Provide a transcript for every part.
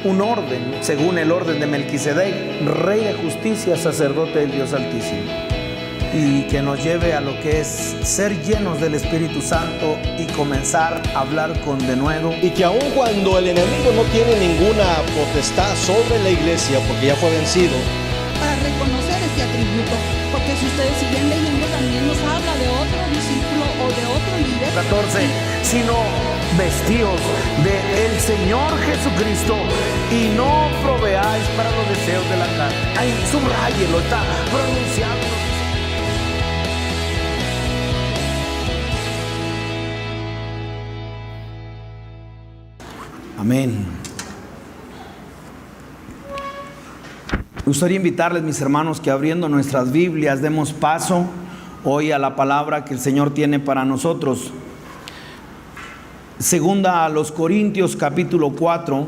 un orden, según el orden de Melquisedec, rey de justicia, sacerdote del Dios Altísimo, y que nos lleve a lo que es ser llenos del Espíritu Santo y comenzar a hablar con denuedo. Y que aun cuando el enemigo no tiene ninguna potestad sobre la iglesia, porque ya fue vencido, para reconocer este atributo, porque si ustedes siguen leyendo también nos habla de otro discípulo o de otro líder. 14, sino vestidos del Señor Jesucristo y no proveáis para los deseos de la carne. Ahí subráyelo, está pronunciado. Amén. Me gustaría invitarles, mis hermanos, que abriendo nuestras Biblias demos paso hoy a la palabra que el Señor tiene para nosotros. Segunda a los Corintios capítulo 4,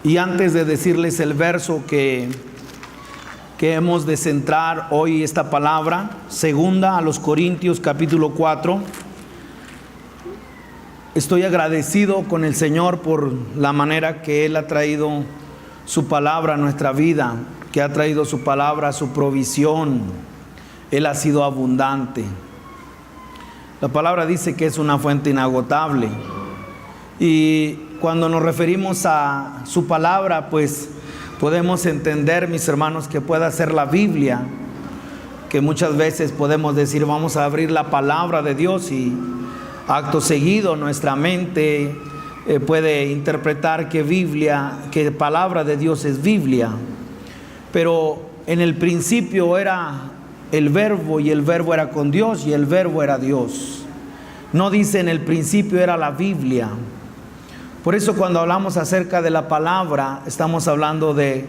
y antes de decirles el verso que hemos de centrar hoy esta palabra, segunda a los Corintios capítulo 4, estoy agradecido con el Señor por la manera que Él ha traído su palabra a nuestra vida, que ha traído su palabra, su provisión. Él ha sido abundante. La palabra dice que es una fuente inagotable. Y cuando nos referimos a su palabra, pues podemos entender, mis hermanos, que pueda ser la Biblia, que muchas veces podemos decir, vamos a abrir la palabra de Dios, y acto seguido nuestra mente puede interpretar que palabra de Dios es Biblia. Pero en el principio era el verbo, y el verbo era con Dios, y el verbo era Dios. No dice en el principio era la Biblia. Por eso cuando hablamos acerca de la palabra, estamos hablando de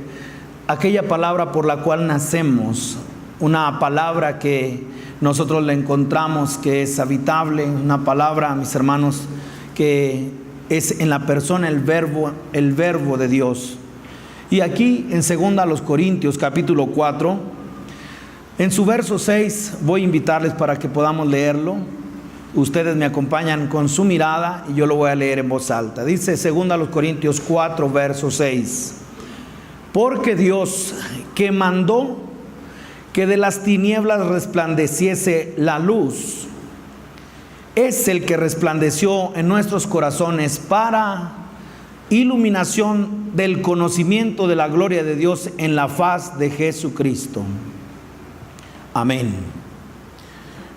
aquella palabra por la cual nacemos, una palabra que nosotros le encontramos que es habitable, una palabra, mis hermanos, que es en la persona el verbo de Dios. Y aquí en segunda a los Corintios capítulo 4, en su verso 6, voy a invitarles para que podamos leerlo. Ustedes me acompañan con su mirada y yo lo voy a leer en voz alta. Dice segunda a los Corintios 4, verso 6. Porque Dios, que mandó que de las tinieblas resplandeciese la luz, es el que resplandeció en nuestros corazones para iluminación del conocimiento de la gloria de Dios en la faz de Jesucristo. Amén.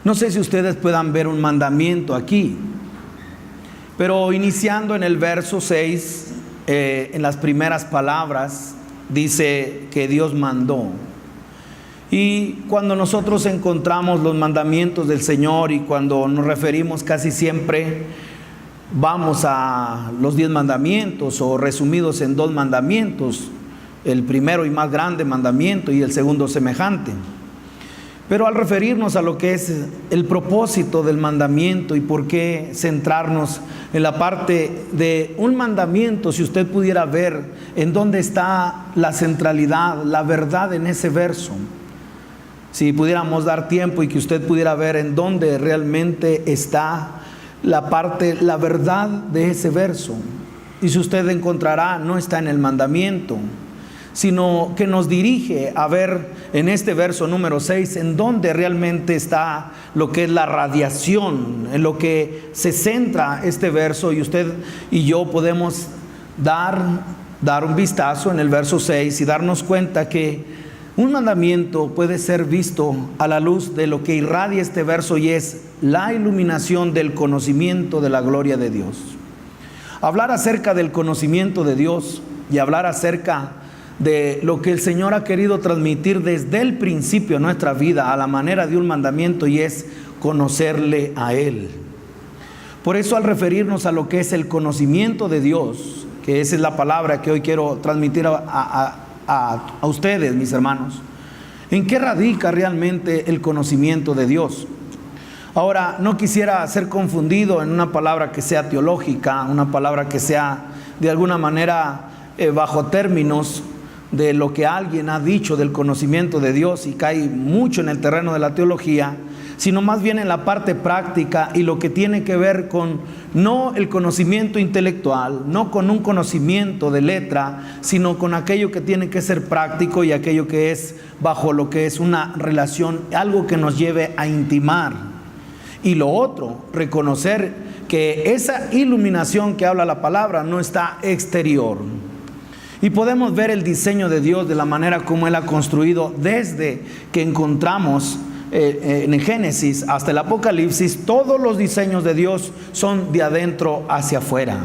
No sé si ustedes puedan ver un mandamiento aquí, pero iniciando en el verso 6, en las primeras palabras, dice que Dios mandó. Y cuando nosotros encontramos los mandamientos del Señor, y cuando nos referimos, casi siempre vamos a los 10 mandamientos, o resumidos en 2 mandamientos, el primero y más grande mandamiento y el segundo semejante. Pero al referirnos a lo que es el propósito del mandamiento y por qué centrarnos en la parte de un mandamiento, si usted pudiera ver en dónde está la centralidad, la verdad en ese verso, si pudiéramos dar tiempo y que usted pudiera ver en dónde realmente está la parte, la verdad de ese verso, y si usted encontrará, no está en el mandamiento, sino que nos dirige a ver en este verso número 6 en dónde realmente está lo que es la radiación, en lo que se centra este verso, y usted y yo podemos dar un vistazo en el verso 6 y darnos cuenta que un mandamiento puede ser visto a la luz de lo que irradia este verso, y es la iluminación del conocimiento de la gloria de Dios. Hablar acerca del conocimiento de Dios y hablar acerca de lo que el Señor ha querido transmitir desde el principio de nuestra vida a la manera de un mandamiento, y es conocerle a Él. Por eso, al referirnos a lo que es el conocimiento de Dios, que esa es la palabra que hoy quiero transmitir a ustedes, mis hermanos, ¿en qué radica realmente el conocimiento de Dios? Ahora, no quisiera ser confundido en una palabra que sea teológica, una palabra que sea de alguna manera bajo términos de lo que alguien ha dicho del conocimiento de Dios, y cae mucho en el terreno de la teología, sino más bien en la parte práctica y lo que tiene que ver con no el conocimiento intelectual, no con un conocimiento de letra, sino con aquello que tiene que ser práctico y aquello que es bajo lo que es una relación, algo que nos lleve a intimar. Y lo otro, reconocer que esa iluminación que habla la palabra no está exterior. Y podemos ver el diseño de Dios de la manera como Él ha construido desde que encontramos en el Génesis hasta el Apocalipsis. Todos los diseños de Dios son de adentro hacia afuera.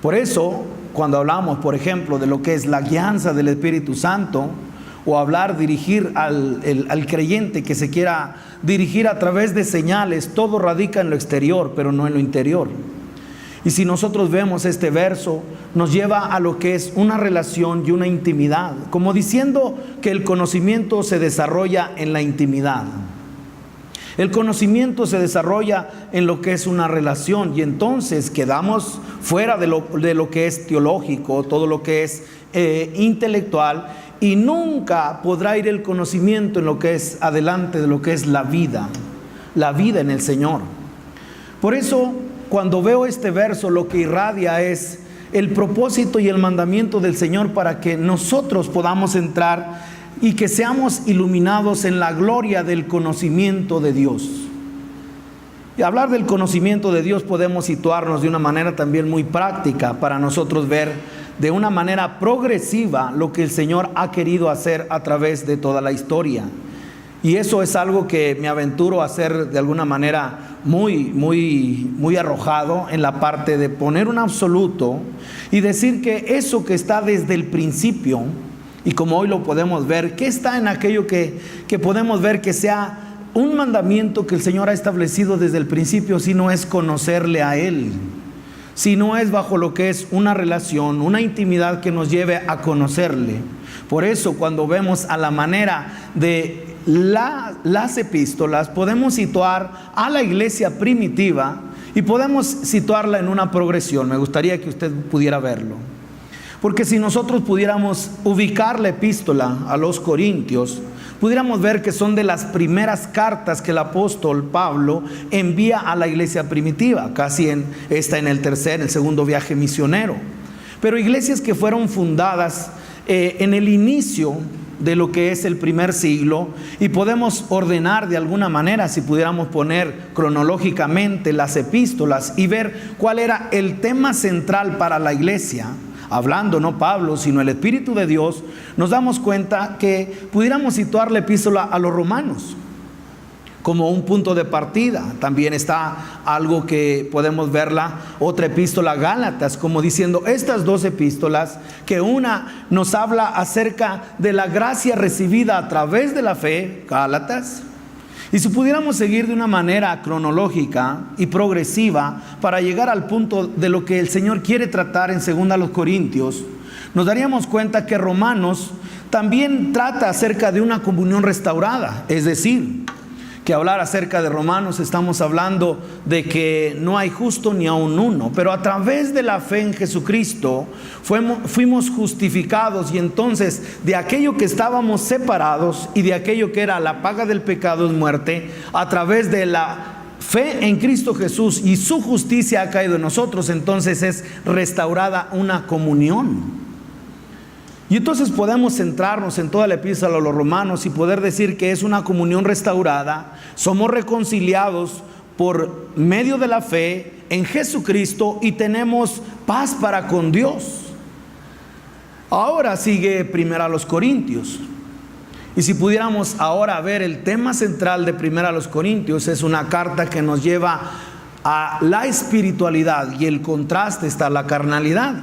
Por eso, cuando hablamos, por ejemplo, de lo que es la guianza del Espíritu Santo, o hablar, dirigir al creyente que se quiera dirigir a través de señales, todo radica en lo exterior, pero no en lo interior. Y si nosotros vemos este verso, nos lleva a lo que es una relación y una intimidad, como diciendo que el conocimiento se desarrolla en la intimidad. El conocimiento se desarrolla en lo que es una relación, y entonces quedamos fuera de lo que es teológico, todo lo que es intelectual, y nunca podrá ir el conocimiento en lo que es adelante de lo que es la vida en el Señor. Por eso, cuando veo este verso, lo que irradia es el propósito y el mandamiento del Señor para que nosotros podamos entrar y que seamos iluminados en la gloria del conocimiento de Dios. Y hablar del conocimiento de Dios podemos situarnos de una manera también muy práctica para nosotros ver de una manera progresiva lo que el Señor ha querido hacer a través de toda la historia. Y eso es algo que me aventuro a hacer de alguna manera muy arrojado en la parte de poner un absoluto y decir que eso que está desde el principio, y como hoy lo podemos ver, que está en aquello que podemos ver que sea un mandamiento que el Señor ha establecido desde el principio, si no es conocerle a Él, si no es bajo lo que es una relación, una intimidad que nos lleve a conocerle. Por eso, cuando vemos a la manera de las epístolas, podemos situar a la iglesia primitiva y podemos situarla en una progresión. Me gustaría que usted pudiera verlo, porque si nosotros pudiéramos ubicar la epístola a los Corintios, pudiéramos ver que son de las primeras cartas que el apóstol Pablo envía a la iglesia primitiva, casi en el segundo viaje misionero. Pero iglesias que fueron fundadas en el inicio de lo que es el primer siglo, y podemos ordenar de alguna manera, si pudiéramos poner cronológicamente las epístolas y ver cuál era el tema central para la iglesia, hablando no Pablo, sino el Espíritu de Dios, nos damos cuenta que pudiéramos situar la epístola a los romanos como un punto de partida. También está algo que podemos verla, otra epístola a Gálatas, como diciendo estas dos epístolas, que una nos habla acerca de la gracia recibida a través de la fe, Gálatas. Y si pudiéramos seguir de una manera cronológica y progresiva para llegar al punto de lo que el Señor quiere tratar en 2 Corintios, nos daríamos cuenta que Romanos también trata acerca de una comunión restaurada. Es decir, que hablar acerca de Romanos estamos hablando de que no hay justo ni aun uno, pero a través de la fe en Jesucristo fuimos justificados, y entonces de aquello que estábamos separados y de aquello que era la paga del pecado es muerte, a través de la fe en Cristo Jesús y su justicia ha caído en nosotros, entonces es restaurada una comunión. Y entonces podemos centrarnos en toda la epístola a los romanos y poder decir que es una comunión restaurada. Somos reconciliados por medio de la fe en Jesucristo y tenemos paz para con Dios. Ahora sigue 1 Corintios. Y si pudiéramos ahora ver el tema central de 1 Corintios, es una carta que nos lleva a la espiritualidad, y el contraste está la carnalidad.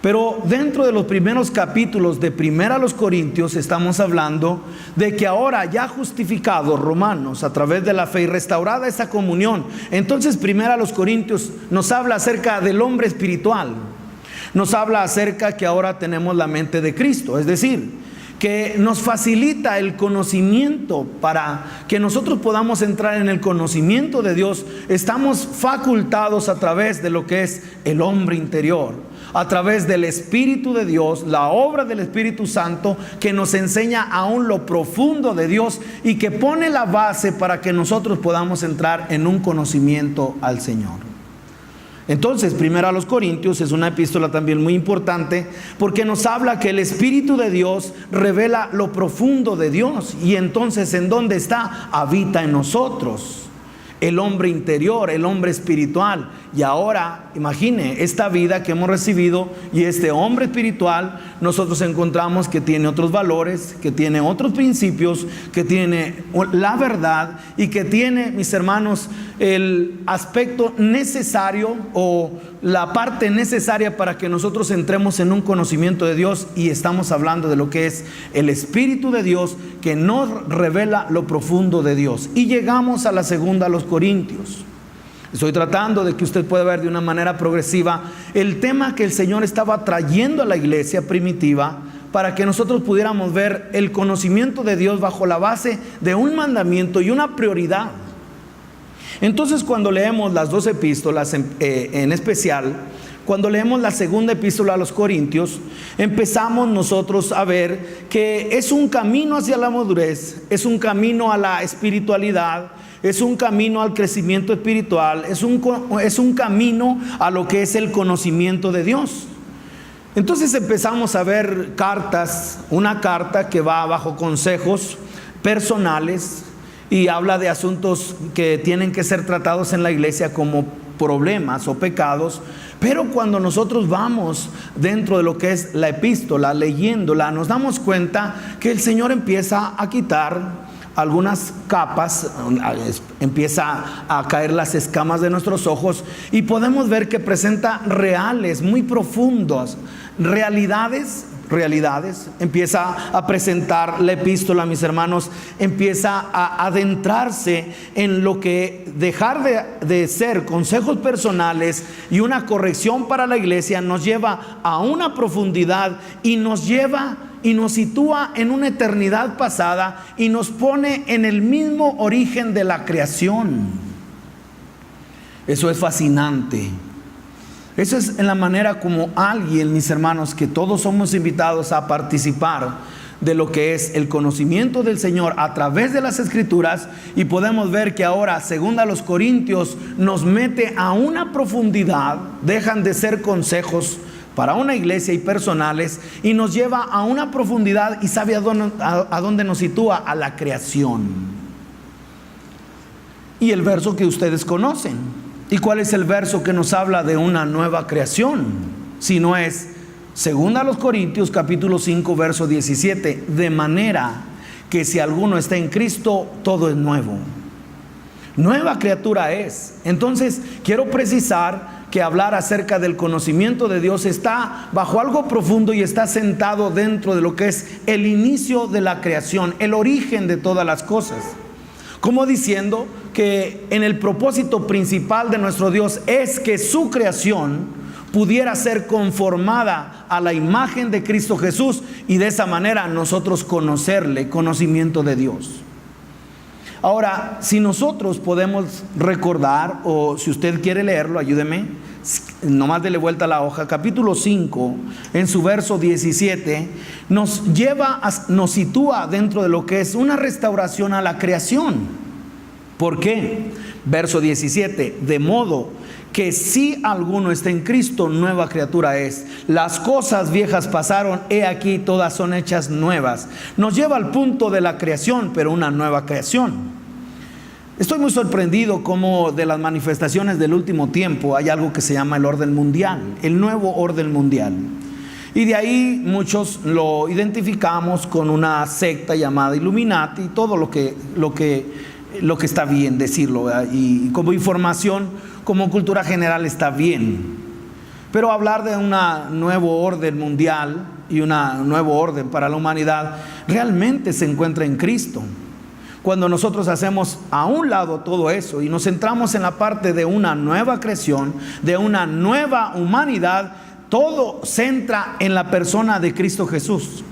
Pero dentro de los primeros capítulos de 1 Corintios estamos hablando de que ahora ya justificados romanos a través de la fe y restaurada esa comunión, entonces 1 Corintios nos habla acerca del hombre espiritual. Nos habla acerca que ahora tenemos la mente de Cristo, es decir, que nos facilita el conocimiento para que nosotros podamos entrar en el conocimiento de Dios. Estamos facultados a través de lo que es el hombre interior, a través del Espíritu de Dios, la obra del Espíritu Santo, que nos enseña aún lo profundo de Dios y que pone la base para que nosotros podamos entrar en un conocimiento al Señor. Entonces, primero a los Corintios es una epístola también muy importante, porque nos habla que el Espíritu de Dios revela lo profundo de Dios, y entonces ¿en dónde está? Habita en nosotros. El hombre interior, el hombre espiritual. Y ahora, imagine, esta vida que hemos recibido y este hombre espiritual, nosotros encontramos que tiene otros valores, que tiene otros principios, que tiene la verdad y que tiene, mis hermanos, el aspecto necesario o la parte necesaria para que nosotros entremos en un conocimiento de Dios. Y estamos hablando de lo que es el Espíritu de Dios, que nos revela lo profundo de Dios. Y llegamos a la segunda, a los Corintios. Estoy tratando de que usted pueda ver de una manera progresiva el tema que el Señor estaba trayendo a la iglesia primitiva, para que nosotros pudiéramos ver el conocimiento de Dios bajo la base de un mandamiento y una prioridad. Entonces, cuando leemos las dos epístolas, en especial, cuando leemos la segunda epístola a los Corintios, empezamos nosotros a ver que es un camino hacia la madurez, es un camino a la espiritualidad, es un camino al crecimiento espiritual, es un camino a lo que es el conocimiento de Dios. Entonces empezamos a ver cartas, una carta que va bajo consejos personales y habla de asuntos que tienen que ser tratados en la iglesia como problemas o pecados. Pero cuando nosotros vamos dentro de lo que es la epístola, leyéndola, nos damos cuenta que el Señor empieza a quitar algunas capas, empieza a caer las escamas de nuestros ojos, y podemos ver que presenta reales muy profundos, realidades, empieza a presentar la epístola, mis hermanos, empieza a adentrarse en lo que dejar de ser consejos personales y una corrección para la iglesia nos lleva a una profundidad y nos lleva y nos sitúa en una eternidad pasada y nos pone en el mismo origen de la creación. Eso es fascinante. Eso es en la manera como alguien, mis hermanos, que todos somos invitados a participar de lo que es el conocimiento del Señor a través de las Escrituras. Y podemos ver que ahora, según a los Corintios, nos mete a una profundidad, dejan de ser consejos para una iglesia y personales, y nos lleva a una profundidad y sabe a dónde nos sitúa, a la creación. Y el verso que ustedes conocen. ¿Y cuál es el verso que nos habla de una nueva creación? Si no es, según a los Corintios capítulo 5 verso 17, de manera que si alguno está en Cristo, todo es nuevo. Nueva criatura es. Entonces, quiero precisar que hablar acerca del conocimiento de Dios está bajo algo profundo y está sentado dentro de lo que es el inicio de la creación, el origen de todas las cosas. Como diciendo que en el propósito principal de nuestro Dios es que su creación pudiera ser conformada a la imagen de Cristo Jesús, y de esa manera nosotros conocerle, conocimiento de Dios. Ahora, si nosotros podemos recordar, o si usted quiere leerlo, ayúdeme, nomás dele vuelta a la hoja, capítulo 5, en su verso 17, nos sitúa dentro de lo que es una restauración a la creación. ¿Por qué? Verso 17, de modo que si alguno está en Cristo, nueva criatura es. Las cosas viejas pasaron, he aquí todas son hechas nuevas. Nos lleva al punto de la creación, pero una nueva creación. Estoy muy sorprendido cómo de las manifestaciones del último tiempo hay algo que se llama el orden mundial, el nuevo orden mundial. Y de ahí muchos lo identificamos con una secta llamada Illuminati, y todo lo que está bien decirlo, ¿verdad? Y como información, como cultura general está bien. Pero hablar de un nuevo orden mundial y un nuevo orden para la humanidad realmente se encuentra en Cristo. Cuando nosotros hacemos a un lado todo eso y nos centramos en la parte de una nueva creación, de una nueva humanidad, todo centra en la persona de Cristo Jesús.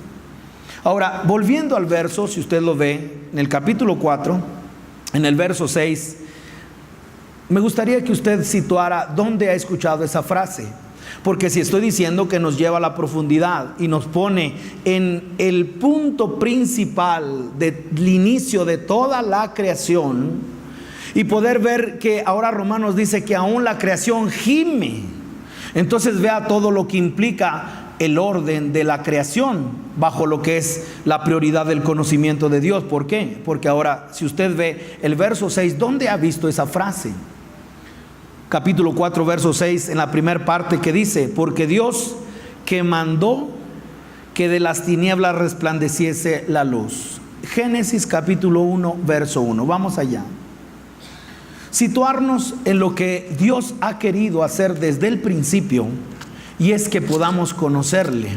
Ahora, volviendo al verso, si usted lo ve, en el capítulo 4, en el verso 6, me gustaría que usted situara dónde ha escuchado esa frase. Porque si estoy diciendo que nos lleva a la profundidad y nos pone en el punto principal del inicio de toda la creación, y poder ver que ahora Romanos dice que aún la creación gime, entonces vea todo lo que implica el orden de la creación bajo lo que es la prioridad del conocimiento de Dios. ¿Por qué? Porque ahora, si usted ve el verso 6, ¿dónde ha visto esa frase? Capítulo 4, verso 6, en la primera parte, que dice: porque Dios que mandó que de las tinieblas resplandeciese la luz. Génesis capítulo 1, verso 1. Vamos allá. Situarnos en lo que Dios ha querido hacer desde el principio, y es que podamos conocerle.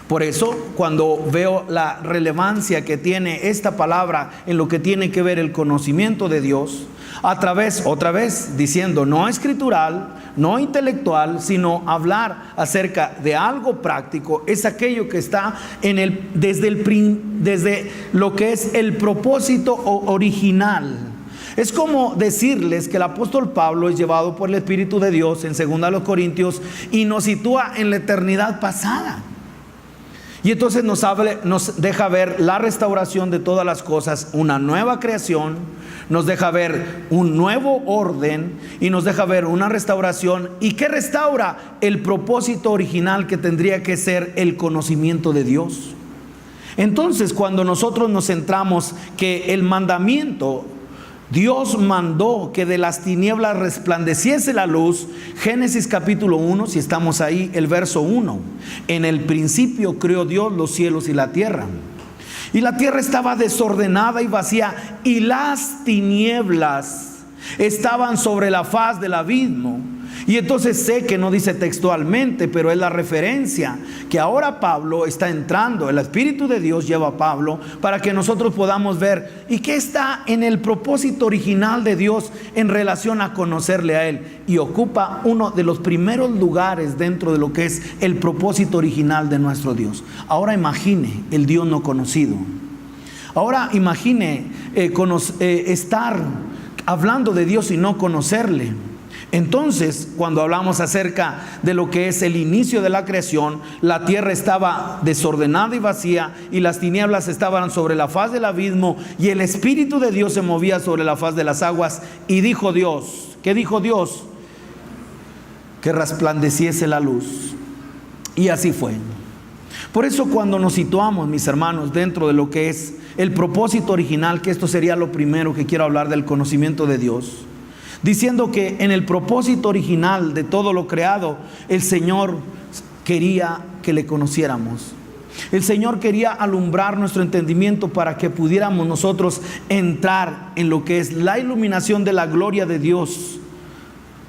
Por eso, cuando veo la relevancia que tiene esta palabra en lo que tiene que ver el conocimiento de Dios, a través, otra vez, diciendo no escritural, no intelectual, sino hablar acerca de algo práctico, es aquello que está en desde lo que es el propósito original. Es como decirles que el apóstol Pablo es llevado por el Espíritu de Dios en 2 Corintios y nos sitúa en la eternidad pasada. Y entonces nos deja ver la restauración de todas las cosas, una nueva creación, nos deja ver un nuevo orden y nos deja ver una restauración. ¿Y qué restaura? El propósito original, que tendría que ser el conocimiento de Dios. Entonces, cuando nosotros nos centramos que el mandamiento, Dios mandó que de las tinieblas resplandeciese la luz. Génesis capítulo 1, si estamos ahí, el verso 1. En el principio creó Dios los cielos y la tierra. Y la tierra estaba desordenada y vacía, y las tinieblas estaban sobre la faz del abismo. Y entonces sé que no dice textualmente, pero es la referencia que ahora Pablo está entrando. El Espíritu de Dios lleva a Pablo para que nosotros podamos ver y qué está en el propósito original de Dios en relación a conocerle a Él. Y ocupa uno de los primeros lugares dentro de lo que es el propósito original de nuestro Dios. Ahora imagine el Dios no conocido. Ahora imagine estar hablando de Dios y no conocerle. Entonces, cuando hablamos acerca de lo que es el inicio de la creación, la tierra estaba desordenada y vacía, y las tinieblas estaban sobre la faz del abismo, y el Espíritu de Dios se movía sobre la faz de las aguas. Y dijo Dios, ¿qué dijo Dios? Que resplandeciese la luz. Y así fue. Por eso, cuando nos situamos, mis hermanos, dentro de lo que es el propósito original, que esto sería lo primero que quiero hablar del conocimiento de Dios, diciendo que en el propósito original de todo lo creado, el Señor quería que le conociéramos. El Señor quería alumbrar nuestro entendimiento para que pudiéramos nosotros entrar en lo que es la iluminación de la gloria de Dios,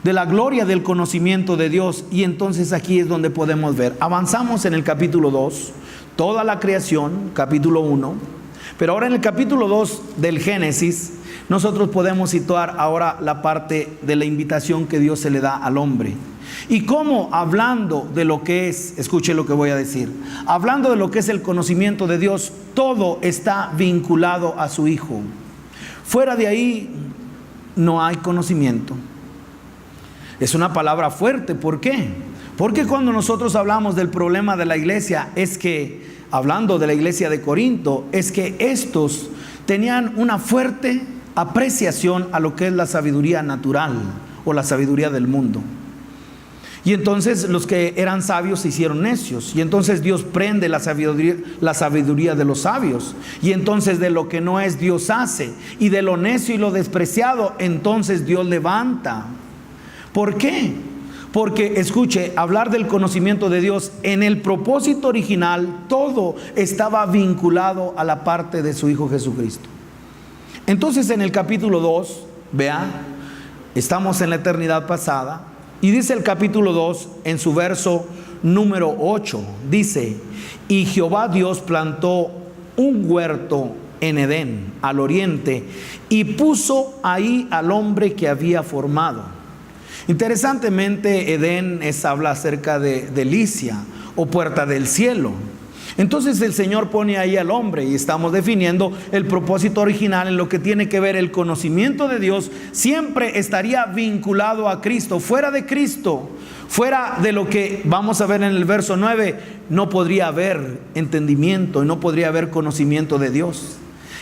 de la gloria del conocimiento de Dios. Y entonces aquí es donde podemos ver. Avanzamos en el capítulo 2, toda la creación, capítulo 1. Pero ahora en el capítulo 2 del Génesis, nosotros podemos situar ahora la parte de la invitación que Dios se le da al hombre. Y cómo, hablando de lo que es, escuche lo que voy a decir, hablando de lo que es el conocimiento de Dios, todo está vinculado a su Hijo. Fuera de ahí no hay conocimiento. Es una palabra fuerte. ¿Por qué? Porque cuando nosotros hablamos del problema de la iglesia, es que, hablando de la iglesia de Corinto, es que estos tenían una fuerte apreciación a lo que es la sabiduría natural o la sabiduría del mundo. Y entonces los que eran sabios se hicieron necios. Y entonces Dios prende la sabiduría de los sabios. Y entonces de lo que no es, Dios hace. Y de lo necio y lo despreciado, entonces Dios levanta. ¿Por qué? Porque, escuche, hablar del conocimiento de Dios en el propósito original, todo estaba vinculado a la parte de su Hijo Jesucristo. Entonces en el capítulo 2, vean, estamos en la eternidad pasada, y dice el capítulo 2 en su verso número 8, dice: y Jehová Dios plantó un huerto en Edén, al oriente, y puso ahí al hombre que había formado. Interesantemente, Edén habla acerca de delicia o puerta del cielo. Entonces el Señor pone ahí al hombre y estamos definiendo el propósito original en lo que tiene que ver el conocimiento de Dios. Siempre estaría vinculado a Cristo. Fuera de Cristo, fuera de lo que vamos a ver en el verso 9, no podría haber entendimiento y no podría haber conocimiento de Dios.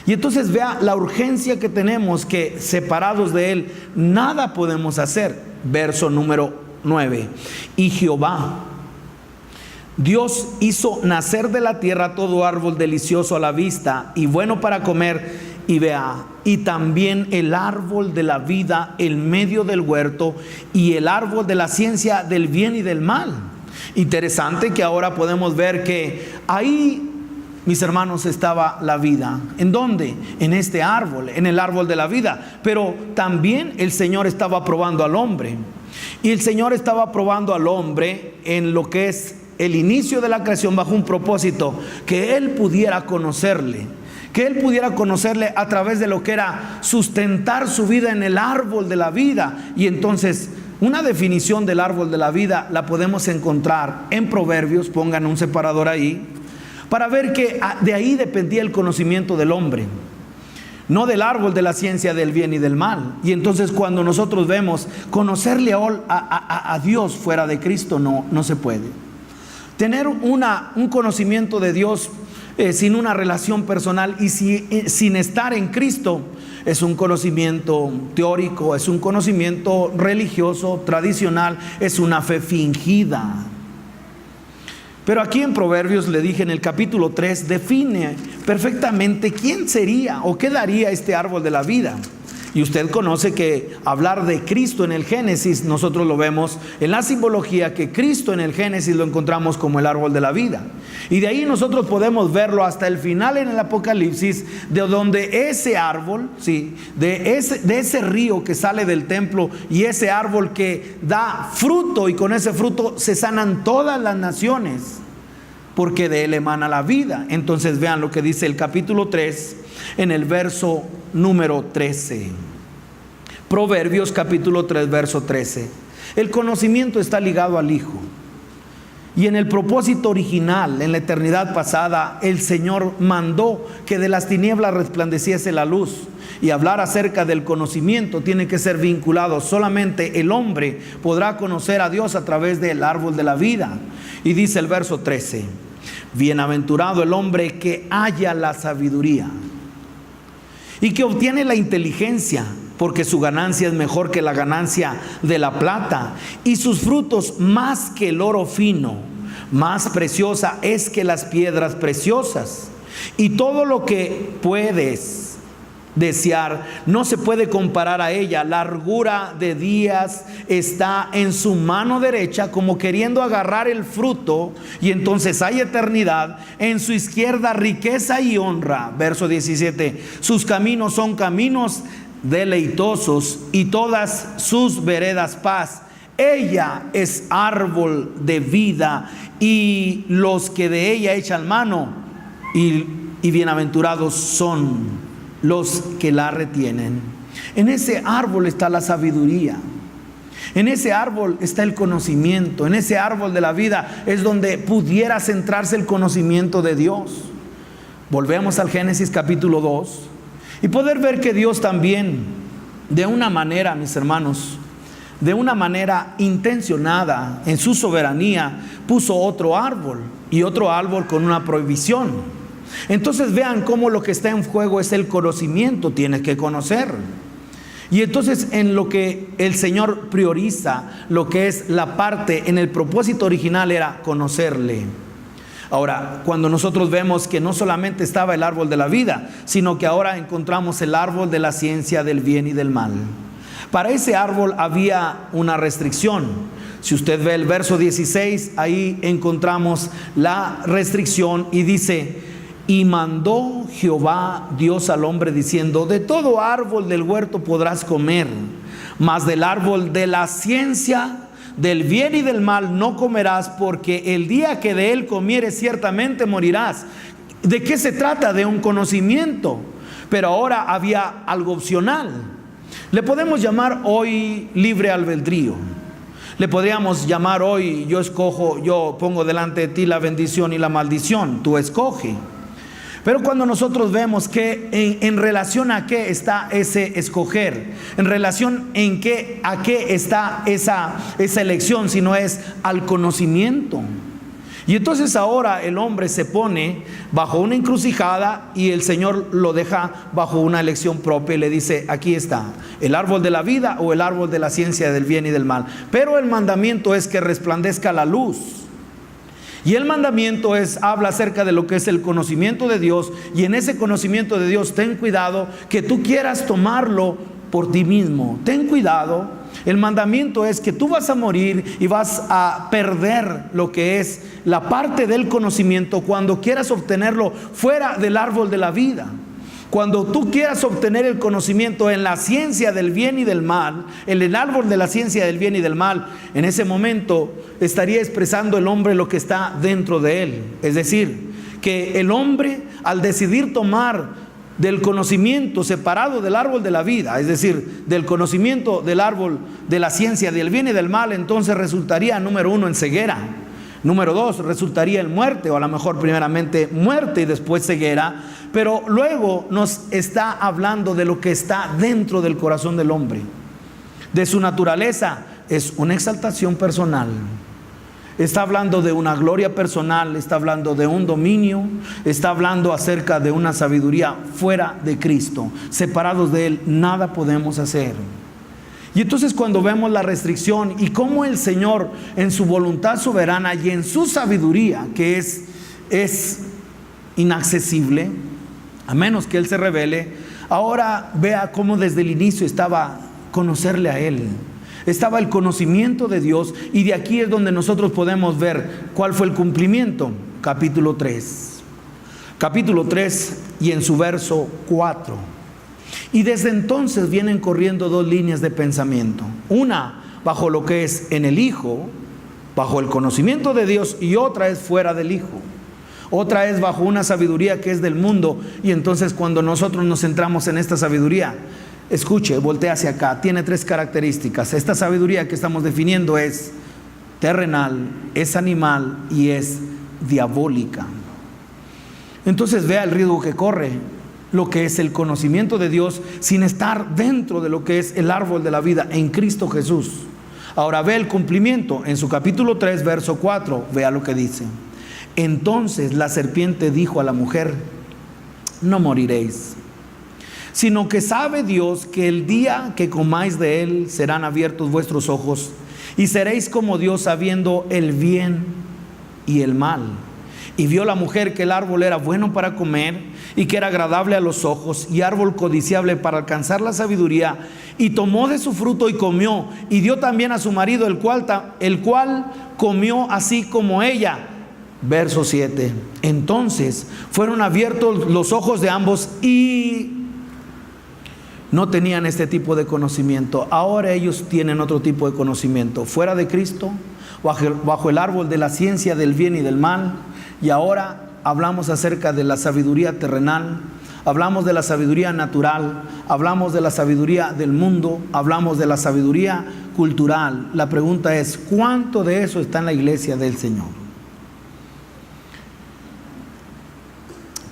Y entonces vea la urgencia que tenemos, que separados de Él nada podemos hacer. Verso número 9. Y Jehová Dios hizo nacer de la tierra todo árbol delicioso a la vista y bueno para comer, y vea, y también el árbol de la vida en medio del huerto, y el árbol de la ciencia del bien y del mal. Interesante que ahora podemos ver que ahí, mis hermanos, estaba la vida. ¿En dónde? En este árbol, en el árbol de la vida. Pero también el Señor estaba probando al hombre. Y el Señor estaba probando al hombre en lo que es el inicio de la creación, bajo un propósito: que Él pudiera conocerle, que Él pudiera conocerle a través de lo que era sustentar su vida en el árbol de la vida. Y entonces una definición del árbol de la vida la podemos encontrar en Proverbios. Pongan un separador ahí para ver que de ahí dependía el conocimiento del hombre, no del árbol de la ciencia del bien y del mal. Y entonces cuando nosotros vemos conocerle a Dios fuera de Cristo, no se puede. Tener un conocimiento de Dios sin una relación personal y sin estar en Cristo es un conocimiento teórico, es un conocimiento religioso, tradicional, es una fe fingida. Pero aquí en Proverbios, le dije en el capítulo 3, define perfectamente quién sería o qué daría este árbol de la vida. Y usted conoce que hablar de Cristo en el Génesis, nosotros lo vemos en la simbología, que Cristo en el Génesis lo encontramos como el árbol de la vida. Y de ahí nosotros podemos verlo hasta el final en el Apocalipsis, de donde ese árbol, sí, de ese río que sale del templo, y ese árbol que da fruto, y con ese fruto se sanan todas las naciones, porque de él emana la vida. Entonces vean lo que dice el capítulo 3 en el verso número 13. Proverbios capítulo 3 verso 13. El conocimiento está ligado al Hijo. Y en el propósito original, en la eternidad pasada, el Señor mandó que de las tinieblas resplandeciese la luz. Y hablar acerca del conocimiento tiene que ser vinculado. Solamente el hombre podrá conocer a Dios a través del árbol de la vida. Y dice el verso 13: bienaventurado el hombre que halla la sabiduría y que obtiene la inteligencia, porque su ganancia es mejor que la ganancia de la plata, y sus frutos más que el oro fino. Más preciosa es que las piedras preciosas. Y todo lo que puedes desear no se puede comparar a ella. Largura de días está en su mano derecha, como queriendo agarrar el fruto, y entonces hay eternidad. En su izquierda riqueza y honra. Verso 17: sus caminos son caminos deleitosos, y todas sus veredas paz. Ella es árbol de vida, y los que de ella echan mano, y bienaventurados son los que la retienen. En ese árbol está la sabiduría, en ese árbol está el conocimiento, en ese árbol de la vida es donde pudiera centrarse el conocimiento de Dios. Volvemos al Génesis capítulo 2 y poder ver que Dios también, de una manera, mis hermanos, de una manera intencionada, en su soberanía, puso otro árbol, y otro árbol con una prohibición. Entonces vean cómo lo que está en juego es el conocimiento. Tienes que conocer. Y entonces en lo que el Señor prioriza, lo que es la parte en el propósito original, era conocerle. Ahora, cuando nosotros vemos que no solamente estaba el árbol de la vida, sino que ahora encontramos el árbol de la ciencia del bien y del mal. Para ese árbol había una restricción. Si usted ve el verso 16, ahí encontramos la restricción, y dice: y mandó Jehová Dios al hombre diciendo: de todo árbol del huerto podrás comer, mas del árbol de la ciencia del bien y del mal no comerás, porque el día que de él comieres ciertamente morirás. ¿De qué se trata? De un conocimiento. Pero ahora había algo opcional. Le podemos llamar hoy libre albedrío. Le podríamos llamar hoy, yo pongo delante de ti la bendición y la maldición, tú escoge. Pero cuando nosotros vemos que en relación a qué está ese escoger, en relación a qué está esa elección, si no es al conocimiento. Y entonces ahora el hombre se pone bajo una encrucijada y el Señor lo deja bajo una elección propia y le dice: aquí está, el árbol de la vida o el árbol de la ciencia del bien y del mal. Pero el mandamiento es que resplandezca la luz. Y el mandamiento habla acerca de lo que es el conocimiento de Dios. Y en ese conocimiento de Dios, ten cuidado que tú quieras tomarlo por ti mismo. Ten cuidado. El mandamiento es que tú vas a morir y vas a perder lo que es la parte del conocimiento cuando quieras obtenerlo fuera del árbol de la vida. Cuando tú quieras obtener el conocimiento en la ciencia del bien y del mal, en el árbol de la ciencia del bien y del mal, en ese momento estaría expresando el hombre lo que está dentro de él. Es decir, que el hombre, al decidir tomar del conocimiento separado del árbol de la vida, es decir, del conocimiento del árbol de la ciencia del bien y del mal, entonces resultaría, número 1, en ceguera. Número 2, resultaría en muerte, o a lo mejor primeramente muerte y después ceguera. Pero luego nos está hablando de lo que está dentro del corazón del hombre. De su naturaleza es una exaltación personal. Está hablando de una gloria personal, está hablando de un dominio, está hablando acerca de una sabiduría fuera de Cristo. Separados de Él, nada podemos hacer. Y entonces cuando vemos la restricción y cómo el Señor en su voluntad soberana y en su sabiduría, que es inaccesible, a menos que Él se revele, ahora vea cómo desde el inicio estaba conocerle a Él. Estaba el conocimiento de Dios, y de aquí es donde nosotros podemos ver cuál fue el cumplimiento. Capítulo 3 y en su verso 4. Y desde entonces vienen corriendo dos líneas de pensamiento. Una bajo lo que es en el Hijo, bajo el conocimiento de Dios, y otra es fuera del Hijo. Otra es bajo una sabiduría que es del mundo. Y entonces cuando nosotros nos centramos en esta sabiduría, escuche, voltea hacia acá, tiene 3 características. Esta sabiduría que estamos definiendo es terrenal, es animal y es diabólica. Entonces vea el riesgo que corre lo que es el conocimiento de Dios sin estar dentro de lo que es el árbol de la vida en Cristo Jesús. Ahora ve el cumplimiento en su capítulo 3, verso 4, vea lo que dice. Entonces la serpiente dijo a la mujer: no moriréis, sino que sabe Dios que el día que comáis de él serán abiertos vuestros ojos y seréis como Dios, sabiendo el bien y el mal. Y vio la mujer que el árbol era bueno para comer y que era agradable a los ojos y árbol codiciable para alcanzar la sabiduría, y tomó de su fruto y comió, y dio también a su marido, el cual comió así como ella. Verso 7. Entonces fueron abiertos los ojos de ambos y no tenían este tipo de conocimiento. Ahora ellos tienen otro tipo de conocimiento, fuera de Cristo, bajo el árbol de la ciencia del bien y del mal. Y ahora hablamos acerca de la sabiduría terrenal, hablamos de la sabiduría natural, hablamos de la sabiduría del mundo, hablamos de la sabiduría cultural. La pregunta es: ¿cuánto de eso está en la iglesia del Señor?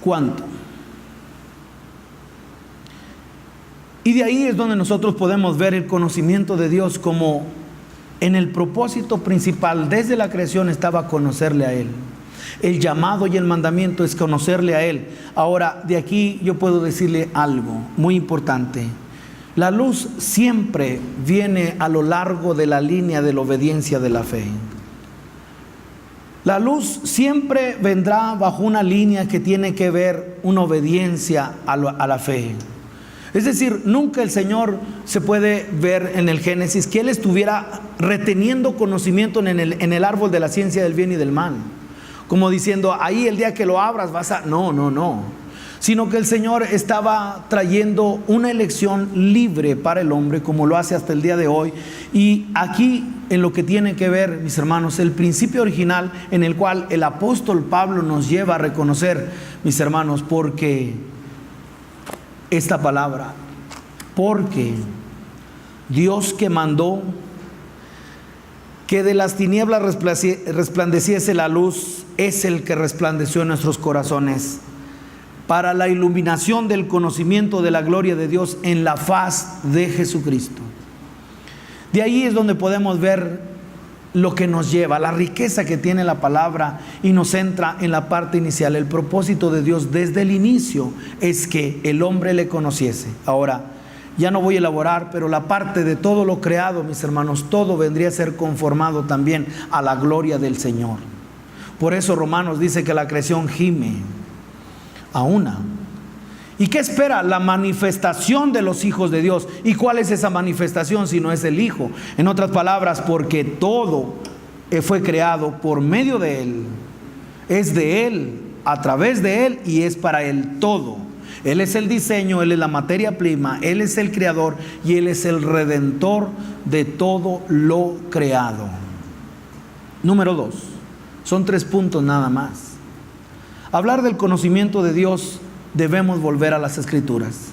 ¿Cuánto? Y de ahí es donde nosotros podemos ver el conocimiento de Dios, como en el propósito principal desde la creación estaba conocerle a Él. El llamado y el mandamiento es conocerle a Él. Ahora, de aquí yo puedo decirle algo muy importante. La luz siempre viene a lo largo de la línea de la obediencia de la fe. La luz siempre vendrá bajo una línea que tiene que ver una obediencia a la fe. Es decir, nunca el Señor se puede ver en el Génesis que Él estuviera reteniendo conocimiento en el árbol de la ciencia del bien y del mal, como diciendo: ahí el día que lo abras vas a... No. Sino que el Señor estaba trayendo una elección libre para el hombre, como lo hace hasta el día de hoy. Y aquí, en lo que tiene que ver, mis hermanos, el principio original en el cual el apóstol Pablo nos lleva a reconocer, mis hermanos, porque esta palabra, porque Dios que mandó que de las tinieblas resplandeciese la luz, es el que resplandeció en nuestros corazones, para la iluminación del conocimiento de la gloria de Dios en la faz de Jesucristo. De ahí es donde podemos ver lo que nos lleva, la riqueza que tiene la palabra, y nos entra en la parte inicial. El propósito de Dios desde el inicio es que el hombre le conociese. Ahora, ya no voy a elaborar, pero la parte de todo lo creado, mis hermanos, todo vendría a ser conformado también a la gloria del Señor. Por eso Romanos dice que la creación gime a una. ¿Y qué espera? La manifestación de los hijos de Dios. ¿Y cuál es esa manifestación si no es el Hijo? En otras palabras, porque todo fue creado por medio de Él, es de Él, a través de Él y es para Él todo. Él es el diseño, Él es la materia prima, Él es el creador y Él es el redentor de todo lo creado. Número 2, son 3 puntos nada más. Hablar del conocimiento de Dios, debemos volver a las Escrituras.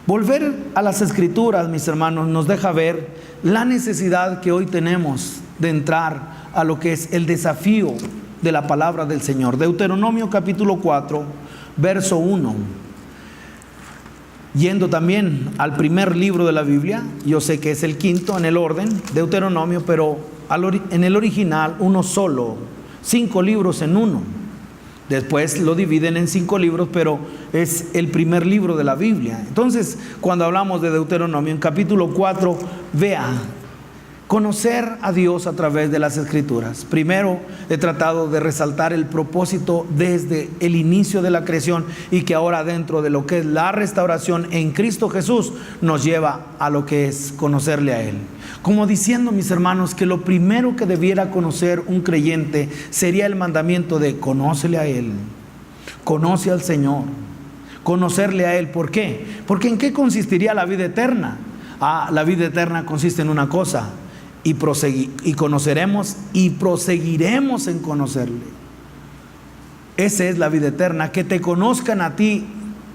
Volver a las Escrituras, mis hermanos, nos deja ver la necesidad que hoy tenemos de entrar a lo que es el desafío de la palabra del Señor. Deuteronomio capítulo 4, verso 1. Yendo también al primer libro de la Biblia, yo sé que es el quinto en el orden, Deuteronomio, pero en el original uno solo, 5 libros en uno. Después lo dividen en 5 libros, pero es el primer libro de la Biblia. Entonces, cuando hablamos de Deuteronomio, en capítulo 4, vea, conocer a Dios a través de las Escrituras. Primero, he tratado de resaltar el propósito desde el inicio de la creación y que ahora dentro de lo que es la restauración en Cristo Jesús nos lleva a lo que es conocerle a Él. Como diciendo, mis hermanos, que lo primero que debiera conocer un creyente sería el mandamiento de conócele a Él, conoce al Señor, conocerle a Él. ¿Por qué? Porque ¿en qué consistiría la vida eterna? La vida eterna consiste en una cosa: y conoceremos y proseguiremos en conocerle. Esa es la vida eterna, que te conozcan a ti,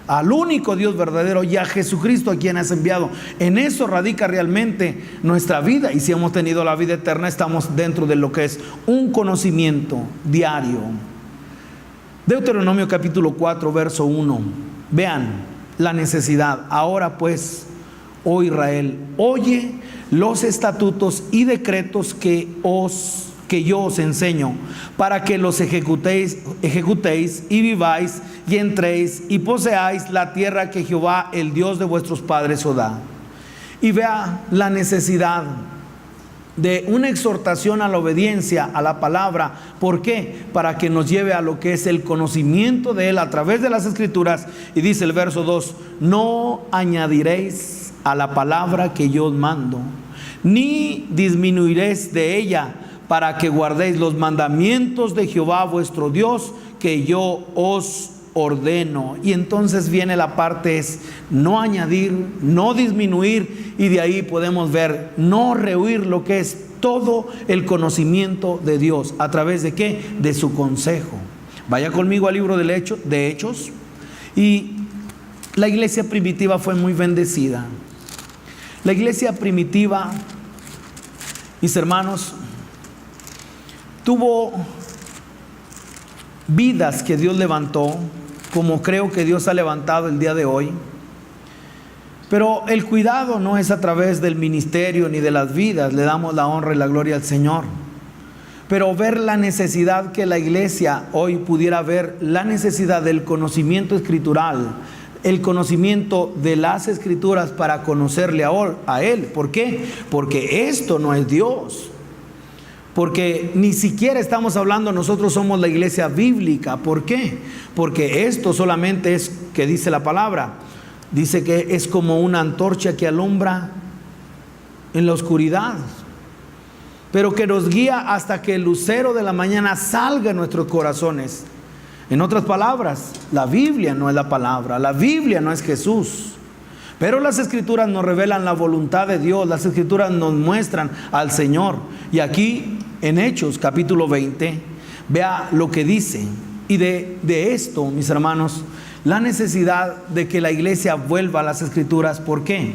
al único Dios verdadero, y a Jesucristo a quien has enviado. En eso radica realmente nuestra vida, y si hemos tenido la vida eterna, estamos dentro de lo que es un conocimiento diario. Deuteronomio capítulo 4, verso 1. Vean la necesidad. Ahora pues, oh Israel, oye los estatutos y decretos que yo os enseño, para que los ejecutéis y viváis y entréis y poseáis la tierra que Jehová, el Dios de vuestros padres, os da. Y vea la necesidad de una exhortación a la obediencia a la palabra. ¿Por qué? Para que nos lleve a lo que es el conocimiento de Él a través de las Escrituras. Y dice el verso 2: no añadiréis a la palabra que yo os mando, ni disminuiréis de ella, para que guardéis los mandamientos de Jehová vuestro Dios, que yo os ordeno. Y entonces viene la parte es no añadir, no disminuir, y de ahí podemos ver no rehuir lo que es todo el conocimiento de Dios. ¿A través de qué? De su consejo. Vaya conmigo al libro de Hechos. Y la iglesia primitiva fue muy bendecida. La iglesia primitiva, mis hermanos, tuvo vidas que Dios levantó, como creo que Dios ha levantado el día de hoy. Pero el cuidado no es a través del ministerio ni de las vidas. Le damos la honra y la gloria al Señor. Pero ver la necesidad que la iglesia hoy pudiera ver, la necesidad del conocimiento escritural, el conocimiento de las Escrituras para conocerle a Él. ¿Por qué? Porque esto no es Dios. Porque ni siquiera estamos hablando, nosotros somos la iglesia bíblica. ¿Por qué? Porque esto solamente es, que dice la palabra, dice que es como una antorcha que alumbra en la oscuridad, pero que nos guía hasta que el lucero de la mañana salga en nuestros corazones. En otras palabras, la Biblia no es la palabra, la Biblia no es Jesús. Pero las Escrituras nos revelan la voluntad de Dios, las Escrituras nos muestran al Señor. Y aquí en Hechos capítulo 20, vea lo que dice. Y de esto, mis hermanos, la necesidad de que la iglesia vuelva a las Escrituras. ¿Por qué?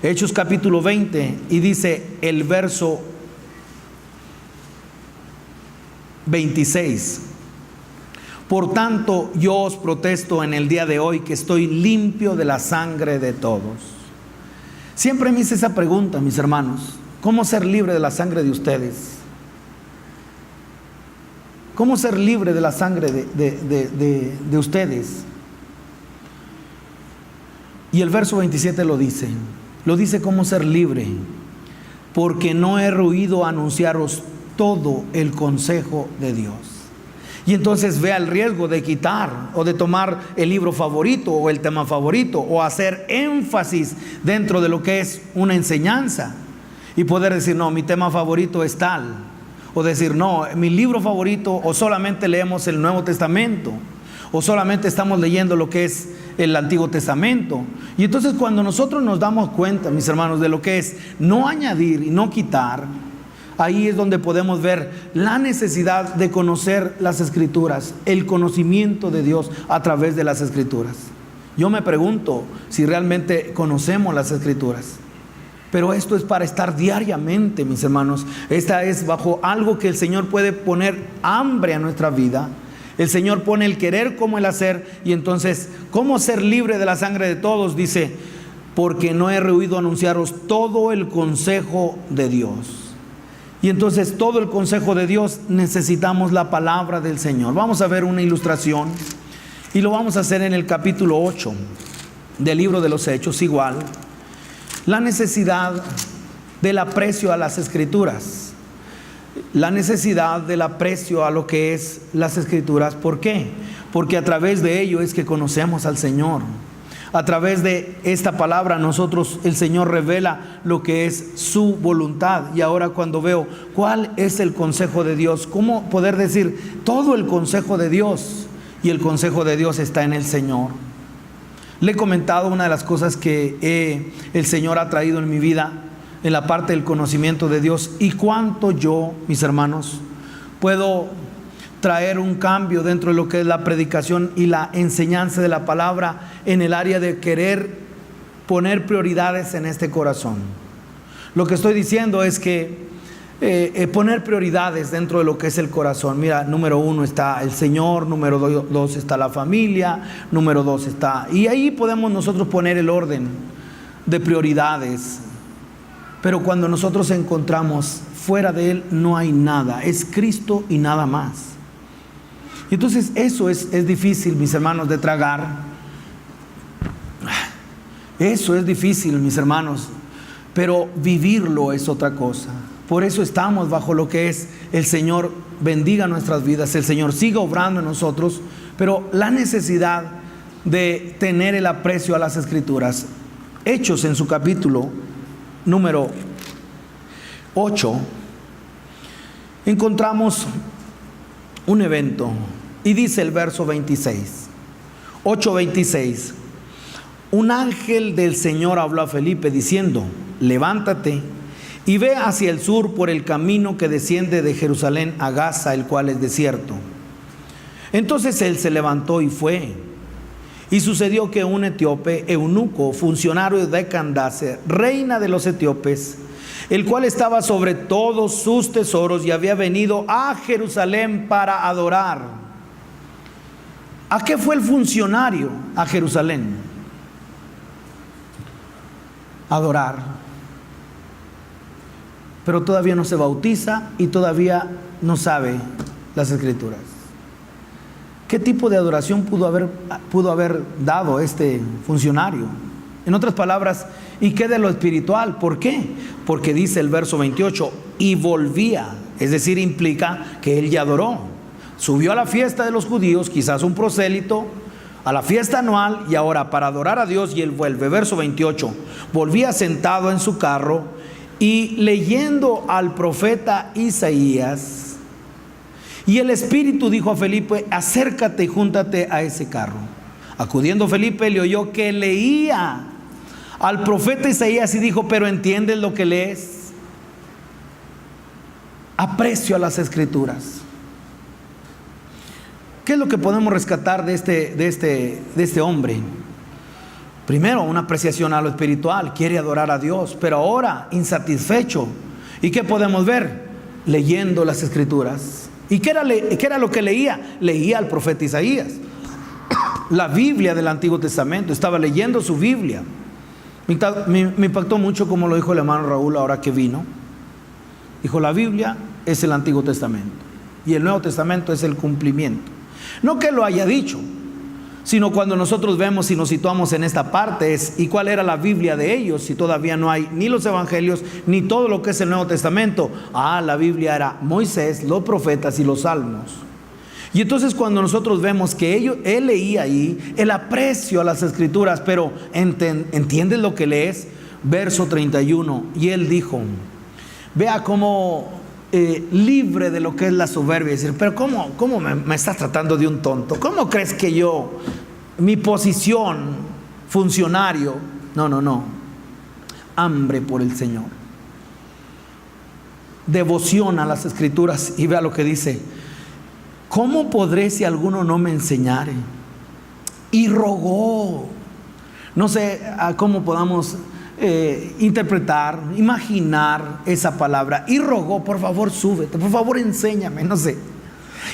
Hechos capítulo 20, y dice el verso 26. Por tanto, yo os protesto en el día de hoy que estoy limpio de la sangre de todos. Siempre me hice esa pregunta, mis hermanos. ¿Cómo ser libre de la sangre de ustedes? ¿Cómo ser libre de la sangre de ustedes? Y el verso 27 lo dice cómo ser libre, porque no he oído anunciaros todo el consejo de Dios. Y entonces vea el riesgo de quitar o de tomar el libro favorito o el tema favorito o hacer énfasis dentro de lo que es una enseñanza y poder decir, no, mi tema favorito es tal, o decir, no, mi libro favorito, o solamente leemos el Nuevo Testamento, o solamente estamos leyendo lo que es el Antiguo Testamento. Y entonces cuando nosotros nos damos cuenta, mis hermanos, de lo que es no añadir y no quitar, ahí es donde podemos ver la necesidad de conocer las Escrituras, el conocimiento de Dios a través de las Escrituras. Yo me pregunto si realmente conocemos las Escrituras. Pero esto es para estar diariamente, mis hermanos. Esta es bajo algo que el Señor puede poner hambre a nuestra vida. El Señor pone el querer como el hacer. Y entonces, ¿cómo ser libre de la sangre de todos? Dice, porque no he oído anunciaros todo el consejo de Dios. Y entonces todo el consejo de Dios necesitamos la palabra del Señor. Vamos a ver una ilustración y lo vamos a hacer en el capítulo 8 del libro de los Hechos igual. La necesidad del aprecio a las Escrituras. La necesidad del aprecio a lo que es las Escrituras. ¿Por qué? Porque a través de ello es que conocemos al Señor. A través de esta palabra nosotros, el Señor revela lo que es su voluntad. Y ahora cuando veo cuál es el consejo de Dios, cómo poder decir todo el consejo de Dios, y el consejo de Dios está en el Señor. Le he comentado una de las cosas que el Señor ha traído en mi vida en la parte del conocimiento de Dios, y cuánto yo, mis hermanos, puedo traer un cambio dentro de lo que es la predicación y la enseñanza de la palabra en el área de querer poner prioridades en este corazón. Lo que estoy diciendo es que poner prioridades dentro de lo que es el corazón. Mira, número 1 está el Señor, número 2 está la familia, número 2 está... Y ahí podemos nosotros poner el orden de prioridades. Pero cuando nosotros encontramos fuera de Él no hay nada, es Cristo y nada más. Y entonces eso es difícil, mis hermanos, de tragar. Eso es difícil, mis hermanos, pero vivirlo es otra cosa. Por eso estamos bajo lo que es el Señor bendiga nuestras vidas, el Señor siga obrando en nosotros, pero la necesidad de tener el aprecio a las Escrituras. Hechos en su capítulo número 8, encontramos un evento y dice el verso 26, 8:26, un ángel del Señor habló a Felipe diciendo, levántate y ve hacia el sur por el camino que desciende de Jerusalén a Gaza, el cual es desierto. Entonces él se levantó y fue. Y sucedió que un etíope, eunuco, funcionario de Candace, reina de los etíopes, el cual estaba sobre todos sus tesoros y había venido a Jerusalén para adorar. ¿A qué fue el funcionario a Jerusalén? Adorar. Pero todavía no se bautiza y todavía no sabe las Escrituras. ¿Qué tipo de adoración pudo haber dado este funcionario? En otras palabras, ¿y qué de lo espiritual? ¿Por qué? Porque dice el verso 28, y volvía, es decir, implica que él ya adoró. Subió a la fiesta de los judíos, quizás un prosélito, a la fiesta anual, y ahora para adorar a Dios, y él vuelve. Verso 28, volvía sentado en su carro y leyendo al profeta Isaías. Y el Espíritu dijo a Felipe, acércate y júntate a ese carro. Acudiendo Felipe le oyó que leía al profeta Isaías y dijo, pero ¿entiendes lo que lees? Aprecio a las Escrituras. ¿Qué es lo que podemos rescatar de este hombre? Primero, una apreciación a lo espiritual, quiere adorar a Dios, pero ahora insatisfecho. ¿Y qué podemos ver? Leyendo las Escrituras. ¿Y qué era lo que leía? Leía al profeta Isaías, la Biblia del Antiguo Testamento. Estaba leyendo su Biblia. Me impactó mucho como lo dijo el hermano Raúl ahora que vino. Dijo, la Biblia es el Antiguo Testamento y el Nuevo Testamento es el cumplimiento. No que lo haya dicho, sino cuando nosotros vemos y nos situamos en esta parte es, ¿y cuál era la Biblia de ellos? Si todavía no hay ni los evangelios ni todo lo que es el Nuevo Testamento. La Biblia era Moisés, los profetas y los salmos. Y entonces cuando nosotros vemos que él leía ahí el aprecio a las escrituras, pero ¿entiendes lo que lees? Verso 31, y él dijo, vea cómo libre de lo que es la soberbia, decir, pero ¿cómo me estás tratando de un tonto? ¿Cómo crees que yo, mi posición, funcionario? No, hambre por el Señor, devoción a las escrituras. Y vea lo que dice, ¿cómo podré si alguno no me enseñare? Y rogó. No sé cómo podamos interpretar, imaginar esa palabra. Y rogó, por favor súbete, por favor enséñame, no sé.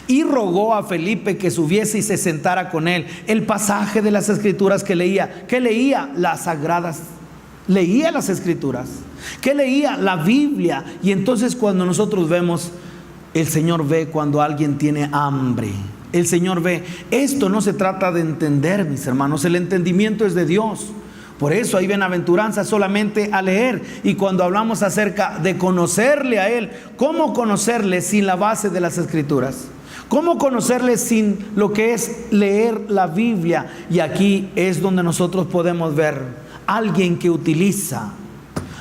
Y rogó a Felipe que subiese y se sentara con él. El pasaje de las escrituras que leía, las sagradas, leía las escrituras, que leía la Biblia. Y entonces cuando nosotros vemos, el Señor ve cuando alguien tiene hambre. El Señor ve, esto no se trata de entender, mis hermanos, el entendimiento es de Dios. Por eso hay bienaventuranza solamente a leer. Y cuando hablamos acerca de conocerle a Él, ¿cómo conocerle sin la base de las escrituras? ¿Cómo conocerle sin lo que es leer la Biblia? Y aquí es donde nosotros podemos ver alguien que utiliza,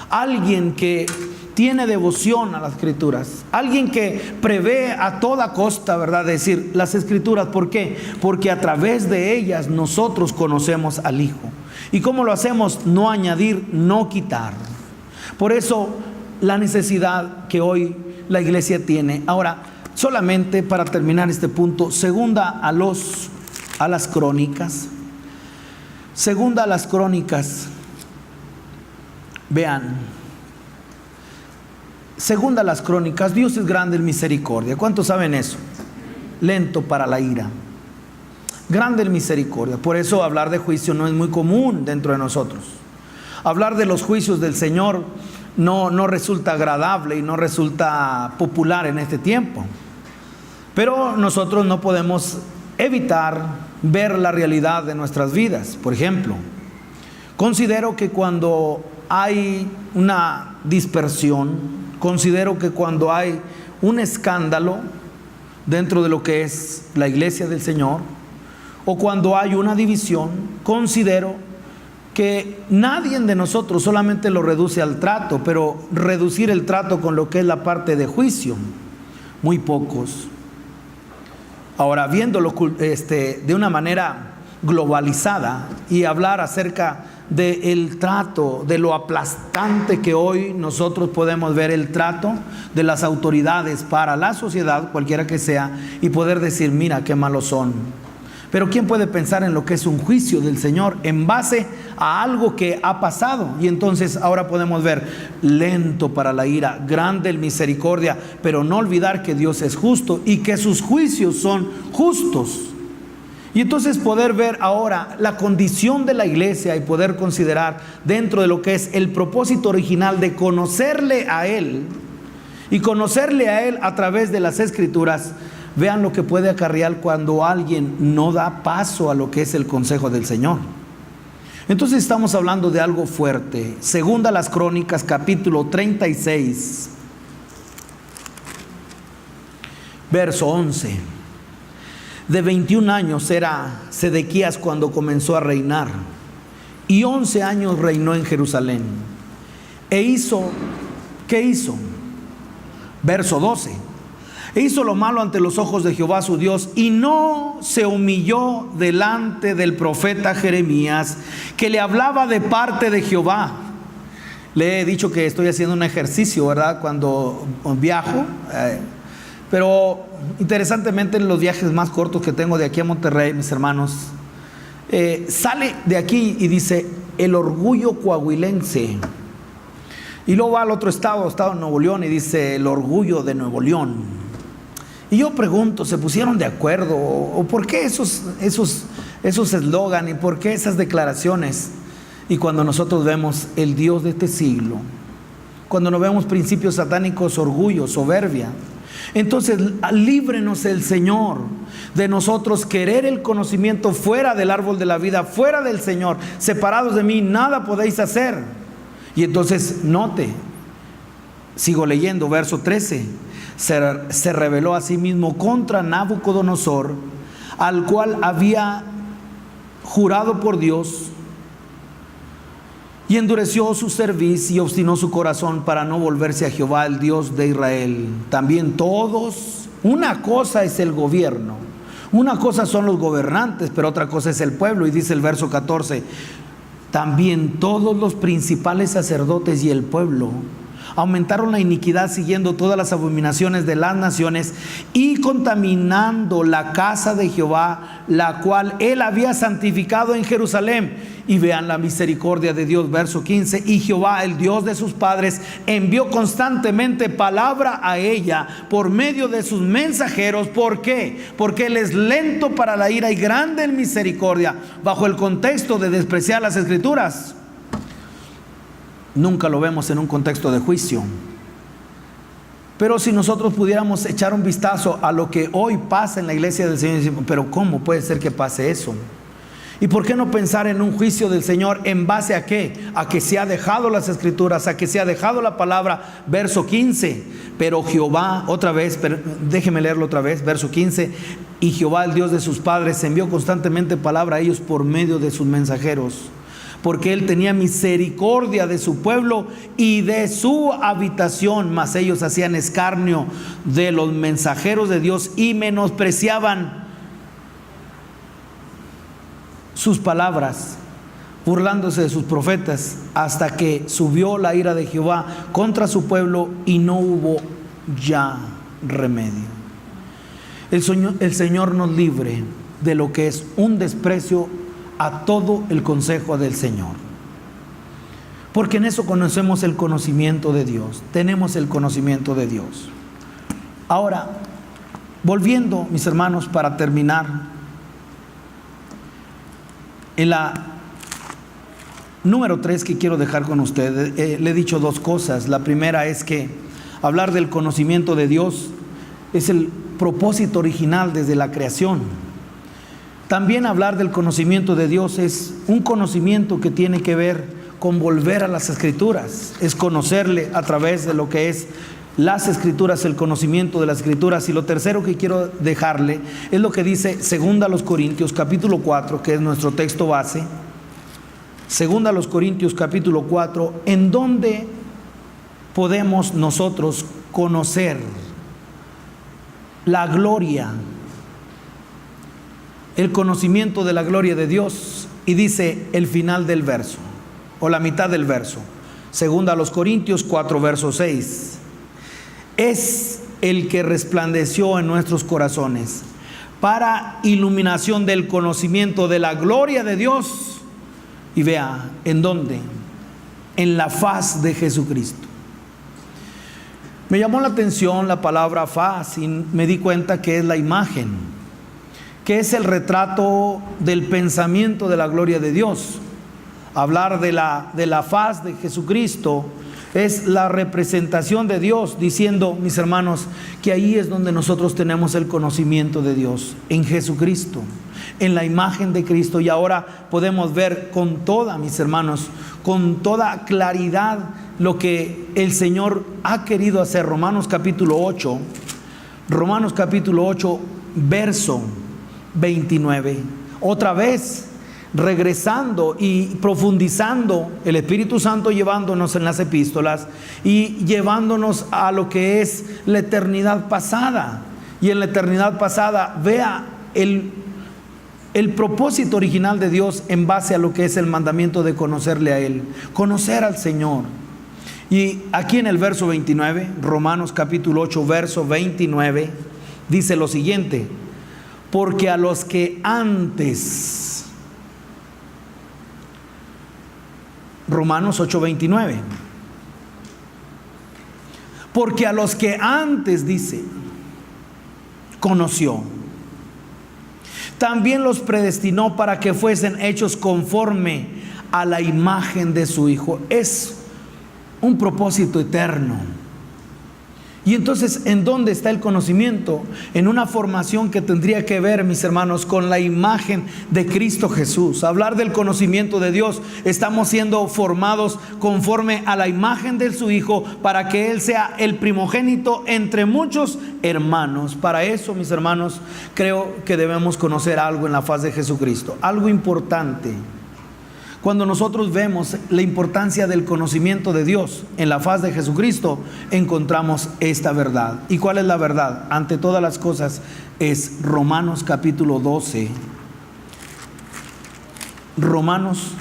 alguien que tiene devoción a las escrituras, alguien que prevé a toda costa, ¿verdad? Decir las escrituras. ¿Por qué? Porque a través de ellas nosotros conocemos al Hijo. ¿Y cómo lo hacemos? No añadir, no quitar. Por eso la necesidad que hoy la iglesia tiene. Ahora, solamente para terminar este punto, segunda a las Crónicas. Segunda a las Crónicas. Vean. Segunda a las Crónicas, Dios es grande en misericordia. ¿Cuántos saben eso? Lento para la ira, grande en misericordia. Por eso hablar de juicio no es muy común dentro de nosotros. Hablar de los juicios del Señor no resulta agradable y no resulta popular en este tiempo. Pero nosotros no podemos evitar ver la realidad de nuestras vidas. Por ejemplo, considero que cuando hay una dispersión, considero que cuando hay un escándalo dentro de lo que es la iglesia del Señor, o cuando hay una división, considero que nadie de nosotros solamente lo reduce al trato, pero reducir el trato con lo que es la parte de juicio, muy pocos. Ahora, viéndolo de una manera globalizada y hablar acerca del trato, de lo aplastante que hoy nosotros podemos ver el trato de las autoridades para la sociedad, cualquiera que sea, y poder decir, mira qué malos son. Pero ¿quién puede pensar en lo que es un juicio del Señor en base a algo que ha pasado? Y entonces ahora podemos ver, lento para la ira, grande en misericordia, pero no olvidar que Dios es justo y que sus juicios son justos. Y entonces poder ver ahora la condición de la iglesia y poder considerar dentro de lo que es el propósito original de conocerle a Él y conocerle a Él a través de las escrituras. Vean lo que puede acarrear cuando alguien no da paso a lo que es el consejo del Señor. Entonces estamos hablando de algo fuerte. Segunda a las Crónicas, capítulo 36, verso 11. De 21 años era Sedequías cuando comenzó a reinar, y 11 años reinó en Jerusalén. ¿Qué hizo? Verso 12. E hizo lo malo ante los ojos de Jehová su Dios, y no se humilló delante del profeta Jeremías, que le hablaba de parte de Jehová. Le he dicho que estoy haciendo un ejercicio, ¿verdad? Cuando viajo, pero interesantemente en los viajes más cortos que tengo de aquí a Monterrey, mis hermanos, sale de aquí y dice el orgullo coahuilense, y luego va al otro estado de Nuevo León, y dice el orgullo de Nuevo León, Y yo pregunto, ¿se pusieron de acuerdo? ¿O por qué esos eslogan y por qué esas declaraciones? Y cuando nosotros vemos el Dios de este siglo, cuando nos vemos principios satánicos, orgullo, soberbia, entonces líbrenos el Señor de nosotros querer el conocimiento fuera del árbol de la vida, fuera del Señor. Separados de mí nada podéis hacer. Y entonces note, sigo leyendo, verso 13. Se rebeló a sí mismo contra Nabucodonosor, al cual había jurado por Dios, y endureció su cerviz y obstinó su corazón para no volverse a Jehová, el Dios de Israel. También todos, una cosa es el gobierno, una cosa son los gobernantes, pero otra cosa es el pueblo. Y dice el verso 14, también todos los principales sacerdotes y el pueblo aumentaron la iniquidad siguiendo todas las abominaciones de las naciones y contaminando la casa de Jehová, la cual él había santificado en Jerusalén. Y vean la misericordia de Dios, verso 15. Y Jehová, el Dios de sus padres, envió constantemente palabra a ella por medio de sus mensajeros. ¿Por qué? Porque él es lento para la ira y grande en misericordia. Bajo el contexto de despreciar las Escrituras, nunca lo vemos en un contexto de juicio. Pero si nosotros pudiéramos echar un vistazo a lo que hoy pasa en la iglesia del Señor, decimos, pero ¿cómo puede ser que pase eso? ¿Y por qué no pensar en un juicio del Señor en base a qué? A que se ha dejado las Escrituras, a que se ha dejado la palabra. Verso 15, pero Jehová, otra vez, déjeme leerlo otra vez, verso 15. Y Jehová, el Dios de sus padres, envió constantemente palabra a ellos por medio de sus mensajeros, porque él tenía misericordia de su pueblo y de su habitación. Mas ellos hacían escarnio de los mensajeros de Dios y menospreciaban sus palabras, burlándose de sus profetas, hasta que subió la ira de Jehová contra su pueblo y no hubo ya remedio. El Señor nos libre de lo que es un desprecio a todo el consejo del Señor, porque en eso conocemos el conocimiento de Dios, tenemos el conocimiento de Dios. Ahora, volviendo, mis hermanos, para terminar, en la número 3 que quiero dejar con ustedes, le he dicho dos cosas. La primera es que hablar del conocimiento de Dios es el propósito original desde la creación. También hablar del conocimiento de Dios es un conocimiento que tiene que ver con volver a las Escrituras, es conocerle a través de lo que es las Escrituras, el conocimiento de las Escrituras. Y lo tercero que quiero dejarle es lo que dice 2 Corintios capítulo 4, que es nuestro texto base. 2 Corintios capítulo 4, en donde podemos nosotros conocer la gloria, el conocimiento de la gloria de Dios. Y dice el final del verso, o la mitad del verso, 2 Corintios 4, verso 6. Es el que resplandeció en nuestros corazones para iluminación del conocimiento de la gloria de Dios. Y vea, ¿en dónde? En la faz de Jesucristo. Me llamó la atención la palabra faz y me di cuenta que es la imagen, que es el retrato del pensamiento de la gloria de Dios. Hablar de la faz de Jesucristo es la representación de Dios, diciendo, mis hermanos, que ahí es donde nosotros tenemos el conocimiento de Dios, en Jesucristo, en la imagen de Cristo. Y ahora podemos ver con toda, mis hermanos, con toda claridad lo que el Señor ha querido hacer. Romanos capítulo 8, verso 29. Otra vez, regresando y profundizando, el Espíritu Santo llevándonos en las epístolas y llevándonos a lo que es la eternidad pasada. Y en la eternidad pasada, vea el propósito original de Dios en base a lo que es el mandamiento de conocerle a Él, conocer al Señor. Y aquí en el verso 29, Romanos capítulo 8, verso 29, dice lo siguiente: porque a los que antes, Romanos 8:29, porque a los que antes, dice, conoció. También los predestinó para que fuesen hechos conforme a la imagen de su Hijo. Es un propósito eterno. Y entonces, ¿en dónde está el conocimiento? En una formación que tendría que ver, mis hermanos, con la imagen de Cristo Jesús. Hablar del conocimiento de Dios, estamos siendo formados conforme a la imagen de su Hijo, para que Él sea el primogénito entre muchos hermanos. Para eso, mis hermanos, creo que debemos conocer algo en la faz de Jesucristo, algo importante. Cuando nosotros vemos la importancia del conocimiento de Dios en la faz de Jesucristo, encontramos esta verdad. ¿Y cuál es la verdad? Ante todas las cosas es Romanos capítulo 12. Romanos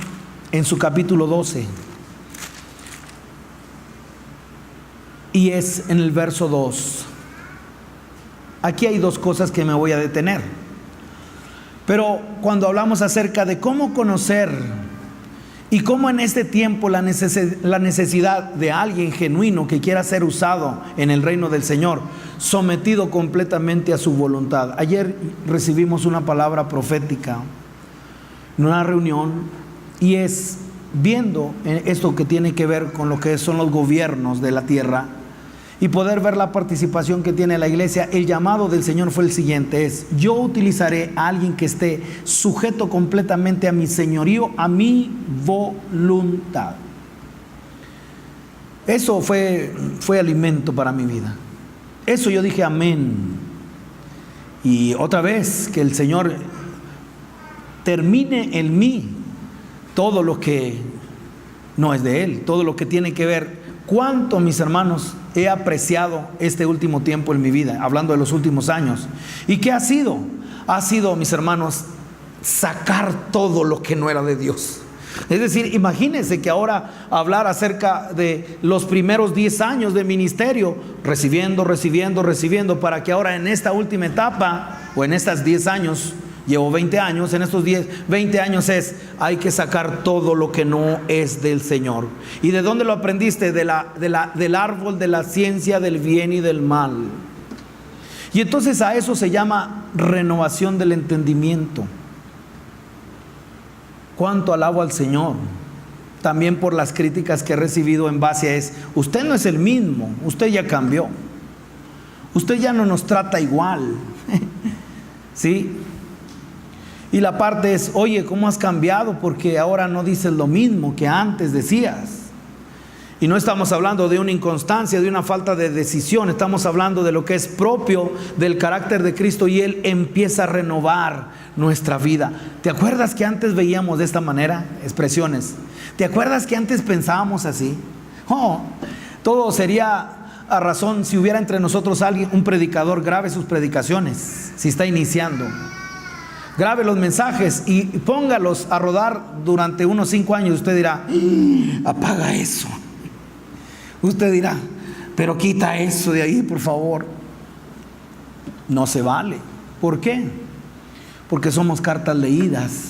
en su capítulo 12. Y es en el verso 2. Aquí hay dos cosas que me voy a detener. Pero cuando hablamos acerca de cómo conocer y cómo en este tiempo la necesidad de alguien genuino que quiera ser usado en el reino del Señor, sometido completamente a su voluntad. Ayer recibimos una palabra profética en una reunión, y es viendo esto que tiene que ver con lo que son los gobiernos de la tierra y poder ver la participación que tiene la iglesia. El llamado del Señor fue el siguiente: yo utilizaré a alguien que esté sujeto completamente a mi señorío, a mi voluntad. Eso fue alimento para mi vida. Eso yo dije amén. Y otra vez, que el Señor termine en mí todo lo que no es de Él, todo lo que tiene que ver. Cuánto, mis hermanos, he apreciado este último tiempo en mi vida, hablando de los últimos años. ¿Y qué ha sido? Ha sido, mis hermanos, sacar todo lo que no era de Dios. Es decir, imagínense que ahora hablar acerca de los primeros 10 años de ministerio, recibiendo, para que ahora en esta última etapa, o en estos 10 años, llevo 20 años, en estos 20 años hay que sacar todo lo que no es del Señor. ¿Y de dónde lo aprendiste? Del árbol de la ciencia del bien y del mal. Y entonces a eso se llama renovación del entendimiento. Cuánto alabo al Señor, también por las críticas que he recibido en base a usted no es el mismo, usted ya cambió, usted ya no nos trata igual. ¿Sí? Y la parte es: oye, ¿cómo has cambiado? Porque ahora no dices lo mismo que antes decías. Y no estamos hablando de una inconstancia, de una falta de decisión. Estamos hablando de lo que es propio del carácter de Cristo, y Él empieza a renovar nuestra vida. ¿Te acuerdas que antes veíamos de esta manera? Expresiones. ¿Te acuerdas que antes pensábamos así? Todo sería a razón si hubiera entre nosotros alguien, un predicador. Grabe sus predicaciones si está iniciando. Grabe los mensajes y póngalos a rodar durante unos 5 años. Usted dirá: apaga eso. Usted dirá: pero quita eso de ahí, por favor. No se vale. ¿Por qué? Porque somos cartas leídas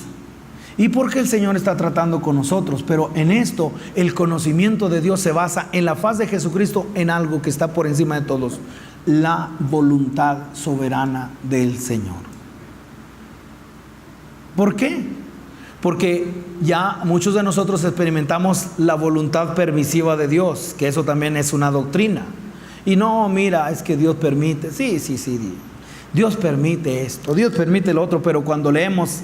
y porque el Señor está tratando con nosotros. Pero en esto, el conocimiento de Dios se basa en la faz de Jesucristo, en algo que está por encima de todos: la voluntad soberana del Señor. ¿Por qué? Porque ya muchos de nosotros experimentamos la voluntad permisiva de Dios, que eso también es una doctrina. Y no, mira, es que Dios permite. Sí, Dios permite esto, Dios permite lo otro. Pero cuando leemos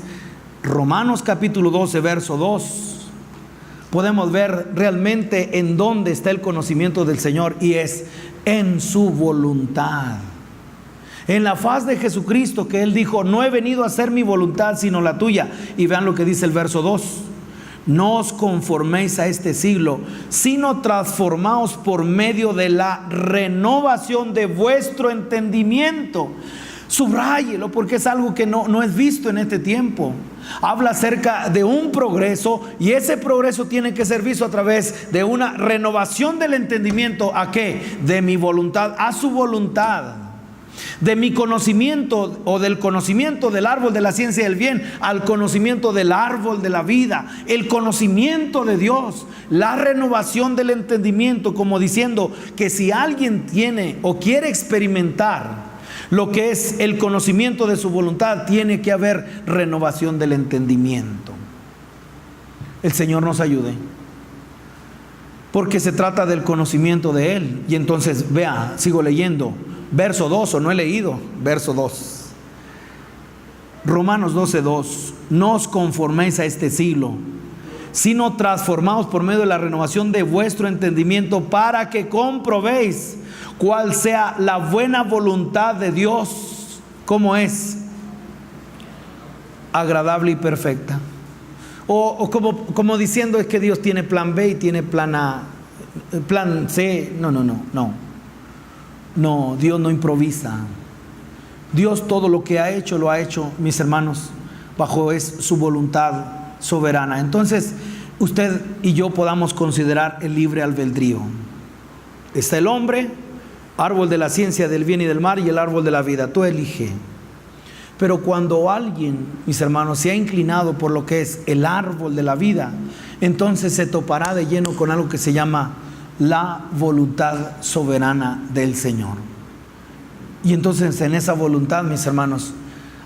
Romanos capítulo 12, verso 2, podemos ver realmente en dónde está el conocimiento del Señor, y es en su voluntad. En la faz de Jesucristo, que Él dijo: no he venido a hacer mi voluntad sino la tuya. Y vean lo que dice el verso 2: no os conforméis a este siglo, sino transformaos por medio de la renovación de vuestro entendimiento. Subráyelo, porque es algo que no es visto en este tiempo. Habla acerca de un progreso, y ese progreso tiene que ser visto a través de una renovación del entendimiento. ¿A qué? De mi voluntad a su voluntad. De mi conocimiento, o del conocimiento del árbol de la ciencia del bien, al conocimiento del árbol de la vida. El conocimiento de Dios, la renovación del entendimiento, como diciendo que si alguien tiene o quiere experimentar lo que es el conocimiento de su voluntad, tiene que haber renovación del entendimiento. El Señor nos ayude, porque se trata del conocimiento de Él. Y entonces, vea, sigo leyendo, verso 2, o no he leído, verso 2. Romanos 12:2, no os conforméis a este siglo, sino transformaos por medio de la renovación de vuestro entendimiento, para que comprobéis cuál sea la buena voluntad de Dios, ¿cómo es? Agradable y perfecta. O como diciendo, es que Dios tiene plan B y tiene plan A, plan C. No, Dios no improvisa. Dios todo lo que ha hecho, lo ha hecho, mis hermanos, bajo su voluntad soberana. Entonces, usted y yo podamos considerar el libre albedrío. Está el hombre, árbol de la ciencia del bien y del mal, y el árbol de la vida. Tú elige. Pero cuando alguien, mis hermanos, se ha inclinado por lo que es el árbol de la vida, entonces se topará de lleno con algo que se llama la voluntad soberana del Señor. Y entonces en esa voluntad, mis hermanos,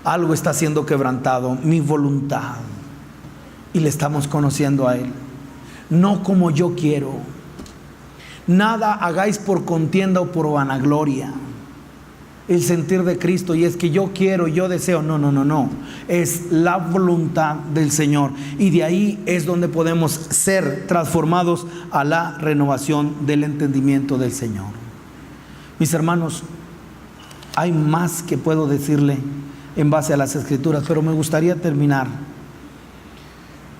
algo está siendo quebrantado, mi voluntad. Y le estamos conociendo a Él. No como yo quiero. Nada hagáis por contienda o por vanagloria. El sentir de Cristo, y es que yo quiero, yo deseo. No. Es la voluntad del Señor. Y de ahí es donde podemos ser transformados a la renovación del entendimiento del Señor. Mis hermanos, hay más que puedo decirle en base a las Escrituras, pero me gustaría terminar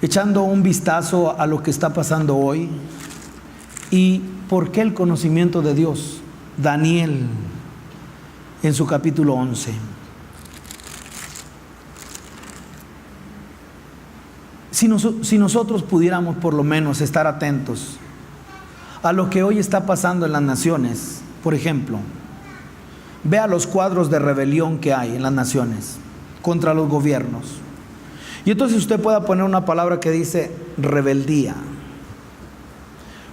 echando un vistazo a lo que está pasando hoy y por qué el conocimiento de Dios. Daniel, en su capítulo 11. Si nosotros pudiéramos por lo menos estar atentos a lo que hoy está pasando en las naciones, por ejemplo, vea los cuadros de rebelión que hay en las naciones contra los gobiernos. Y entonces usted pueda poner una palabra que dice rebeldía.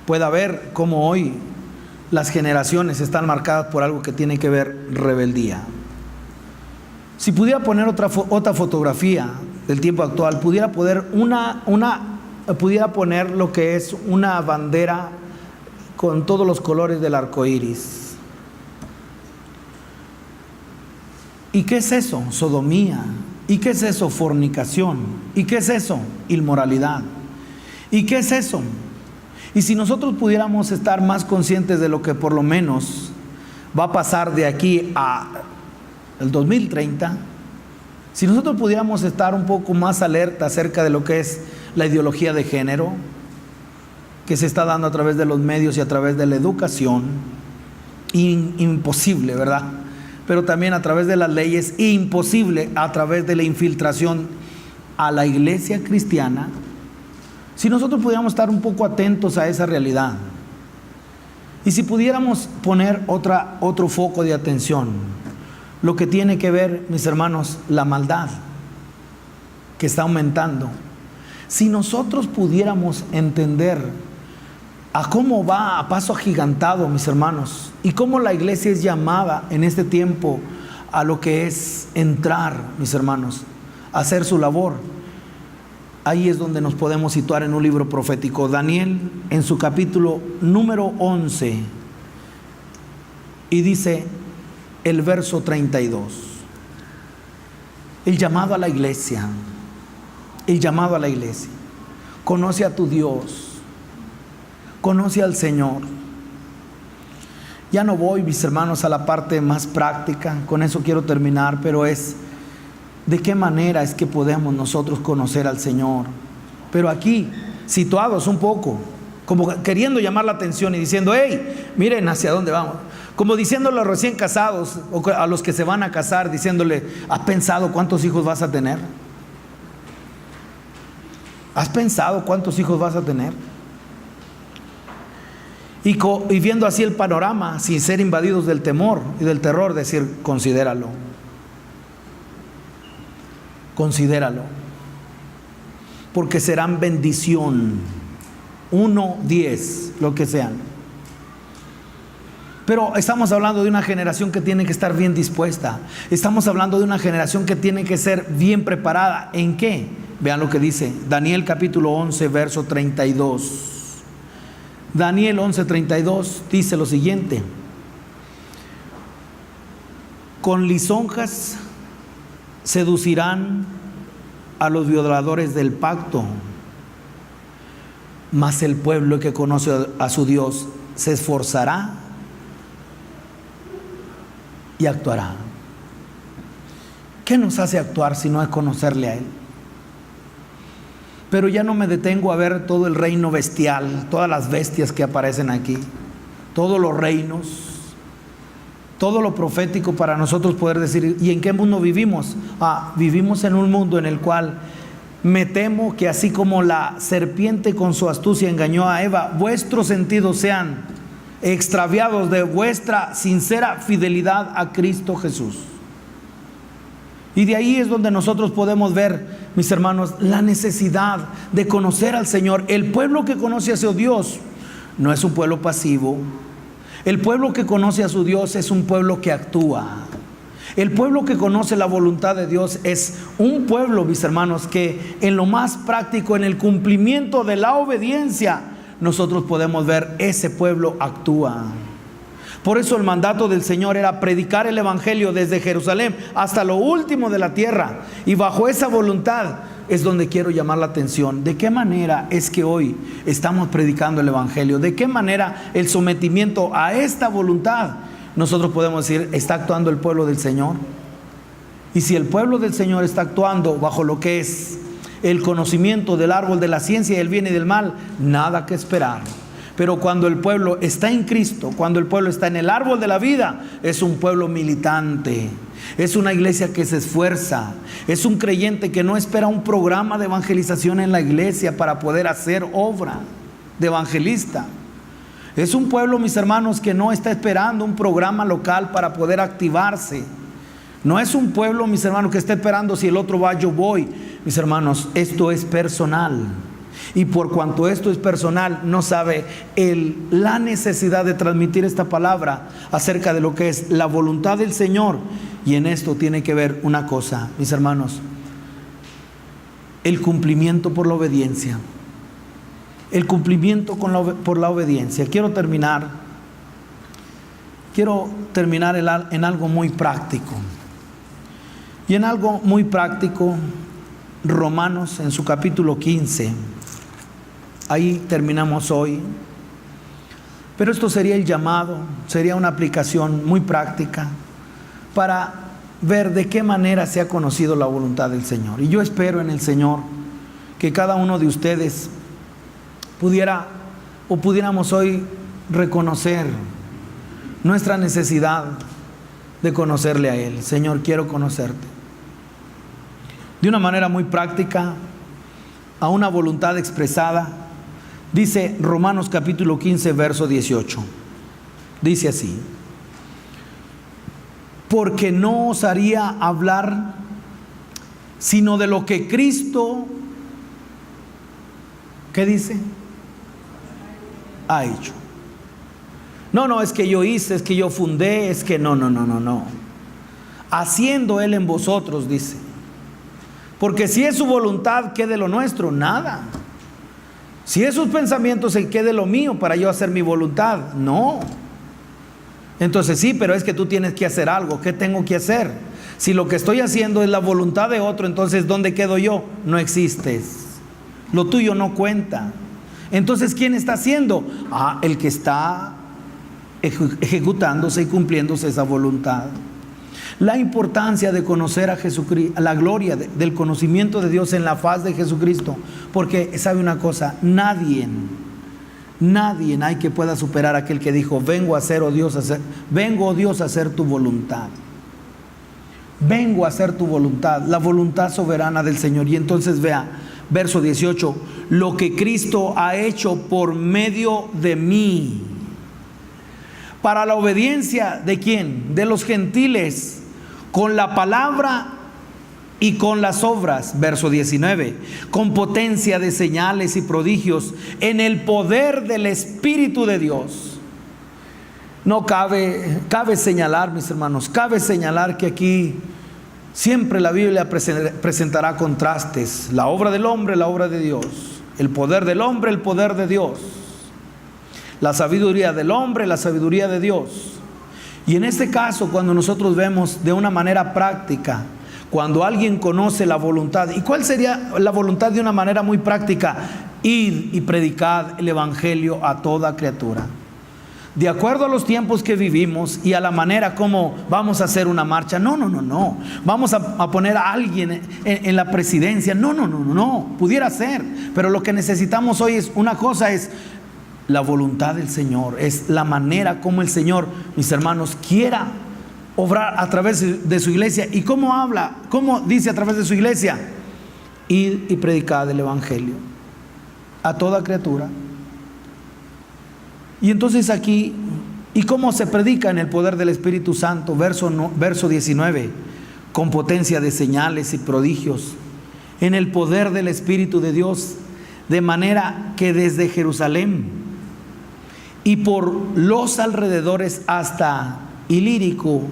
Pueda ver cómo hoy las generaciones están marcadas por algo que tiene que ver rebeldía. Si pudiera poner otra fotografía del tiempo actual, pudiera poner poner lo que es una bandera con todos los colores del arco iris. ¿Y qué es eso? Sodomía. ¿Y qué es eso? Fornicación. ¿Y qué es eso? Inmoralidad. ¿Y qué es eso? Y si nosotros pudiéramos estar más conscientes de lo que por lo menos va a pasar de aquí a el 2030, si nosotros pudiéramos estar un poco más alerta acerca de lo que es la ideología de género que se está dando a través de los medios y a través de la educación, imposible, ¿verdad? Pero también a través de las leyes, imposible a través de la infiltración a la iglesia cristiana. Si nosotros pudiéramos estar un poco atentos a esa realidad, y si pudiéramos poner otro foco de atención, lo que tiene que ver, mis hermanos, la maldad que está aumentando. Si nosotros pudiéramos entender a cómo va a paso agigantado, mis hermanos, y cómo la iglesia es llamada en este tiempo a lo que es entrar, mis hermanos, a hacer su labor. Ahí es donde nos podemos situar en un libro profético. Daniel, en su capítulo número 11, y dice el verso 32, el llamado a la iglesia, conoce a tu Dios, conoce al Señor. Ya no voy, mis hermanos, a la parte más práctica, con eso quiero terminar, pero es de qué manera es que podemos nosotros conocer al Señor. Pero aquí, situados un poco, como queriendo llamar la atención y diciendo, hey, miren hacia dónde vamos. Como diciéndole a los recién casados o a los que se van a casar, diciéndole, ¿has pensado cuántos hijos vas a tener? ¿Has pensado cuántos hijos vas a tener? Y viendo así el panorama, sin ser invadidos del temor y del terror, decir, considéralo. Porque serán bendición. 1, 10, lo que sean. Pero estamos hablando de una generación que tiene que estar bien dispuesta. Estamos hablando de una generación que tiene que ser bien preparada. ¿En qué? Vean lo que dice Daniel capítulo 11, verso 32. Daniel 11:32 dice lo siguiente: con lisonjas seducirán a los violadores del pacto, mas el pueblo que conoce a su Dios se esforzará y actuará. ¿Qué nos hace actuar si no es conocerle a Él? Pero ya no me detengo a ver todo el reino bestial, todas las bestias que aparecen aquí, todos los reinos, todo lo profético para nosotros poder decir, ¿y en qué mundo vivimos? Vivimos en un mundo en el cual me temo que así como la serpiente con su astucia engañó a Eva, vuestros sentidos sean extraviados de vuestra sincera fidelidad a Cristo Jesús. Y de ahí es donde nosotros podemos ver, mis hermanos, la necesidad de conocer al Señor. El pueblo que conoce a su Dios no es un pueblo pasivo. El pueblo que conoce a su Dios es un pueblo que actúa. El pueblo que conoce la voluntad de Dios es un pueblo, mis hermanos, que en lo más práctico, en el cumplimiento de la obediencia, nosotros podemos ver ese pueblo actúa. Por eso el mandato del Señor era predicar el evangelio desde Jerusalén hasta lo último de la tierra. Y bajo esa voluntad es donde quiero llamar la atención. ¿De qué manera es que hoy estamos predicando el evangelio? ¿De qué manera el sometimiento a esta voluntad, nosotros podemos decir, está actuando el pueblo del Señor? Y si el pueblo del Señor está actuando bajo lo que es el conocimiento del árbol de la ciencia del bien y del mal, nada que esperar. Pero cuando el pueblo está en Cristo, cuando el pueblo está en el árbol de la vida, es un pueblo militante, es una iglesia que se esfuerza, es un creyente que no espera un programa de evangelización en la iglesia para poder hacer obra de evangelista. Es un pueblo, mis hermanos, que no está esperando un programa local para poder activarse. No es un pueblo, mis hermanos, que está esperando si el otro va, yo voy. Mis hermanos, esto es personal. Y por cuanto esto es personal, no sabe la necesidad de transmitir esta palabra acerca de lo que es la voluntad del Señor. Y en esto tiene que ver una cosa, mis hermanos: el cumplimiento por la obediencia. El cumplimiento por la obediencia. Quiero terminar en algo muy práctico. Y en algo muy práctico, Romanos en su capítulo 15. Ahí terminamos hoy. Pero esto sería el llamado, sería una aplicación muy práctica para ver de qué manera se ha conocido la voluntad del Señor. Y yo espero en el Señor que cada uno de ustedes pudiéramos hoy reconocer nuestra necesidad de conocerle a Él. Señor, quiero conocerte. De una manera muy práctica, a una voluntad expresada, dice Romanos capítulo 15, verso 18. Dice así: porque no osaría hablar sino de lo que Cristo, ¿qué dice? Ha hecho. No, es que yo hice, es que yo fundé, es que no. Haciendo Él en vosotros, dice. Porque si es su voluntad, ¿qué de lo nuestro? Nada. Si es sus pensamientos, ¿qué de lo mío para yo hacer mi voluntad? No. Entonces sí, pero es que tú tienes que hacer algo. ¿Qué tengo que hacer? Si lo que estoy haciendo es la voluntad de otro, entonces ¿dónde quedo yo? No existes. Lo tuyo no cuenta. Entonces, ¿quién está haciendo? El que está ejecutándose y cumpliéndose esa voluntad. La importancia de conocer a Jesucristo, la gloria del conocimiento de Dios en la faz de Jesucristo. Porque, ¿sabe una cosa? Nadie hay que pueda superar a aquel que dijo: vengo, Dios, a hacer tu voluntad. Vengo a hacer tu voluntad, la voluntad soberana del Señor. Y entonces vea, verso 18: lo que Cristo ha hecho por medio de mí, para la obediencia ¿de quién? De los gentiles, con la palabra y con las obras. Verso 19: con potencia de señales y prodigios en el poder del Espíritu de Dios. No cabe señalar, mis hermanos, cabe señalar que aquí siempre la Biblia presentará contrastes. La obra del hombre, la obra de Dios. El poder del hombre, el poder de Dios. La sabiduría del hombre, la sabiduría de Dios. Y en este caso, cuando nosotros vemos de una manera práctica, cuando alguien conoce la voluntad, ¿y cuál sería la voluntad de una manera muy práctica? Ir y predicar el evangelio a toda criatura. De acuerdo a los tiempos que vivimos y a la manera como vamos a hacer una marcha, no. Vamos a poner a alguien en la presidencia, no. Pudiera ser, pero lo que necesitamos hoy es una cosa, es la voluntad del Señor, es la manera como el Señor, mis hermanos, quiera obrar a través de su iglesia. ¿Y cómo habla? ¿Cómo dice a través de su iglesia? Ir y predicar el evangelio a toda criatura. Y entonces aquí, ¿y cómo se predica? En el poder del Espíritu Santo, verso 19, con potencia de señales y prodigios, en el poder del Espíritu de Dios, de manera que desde Jerusalén y por los alrededores hasta Ilírico,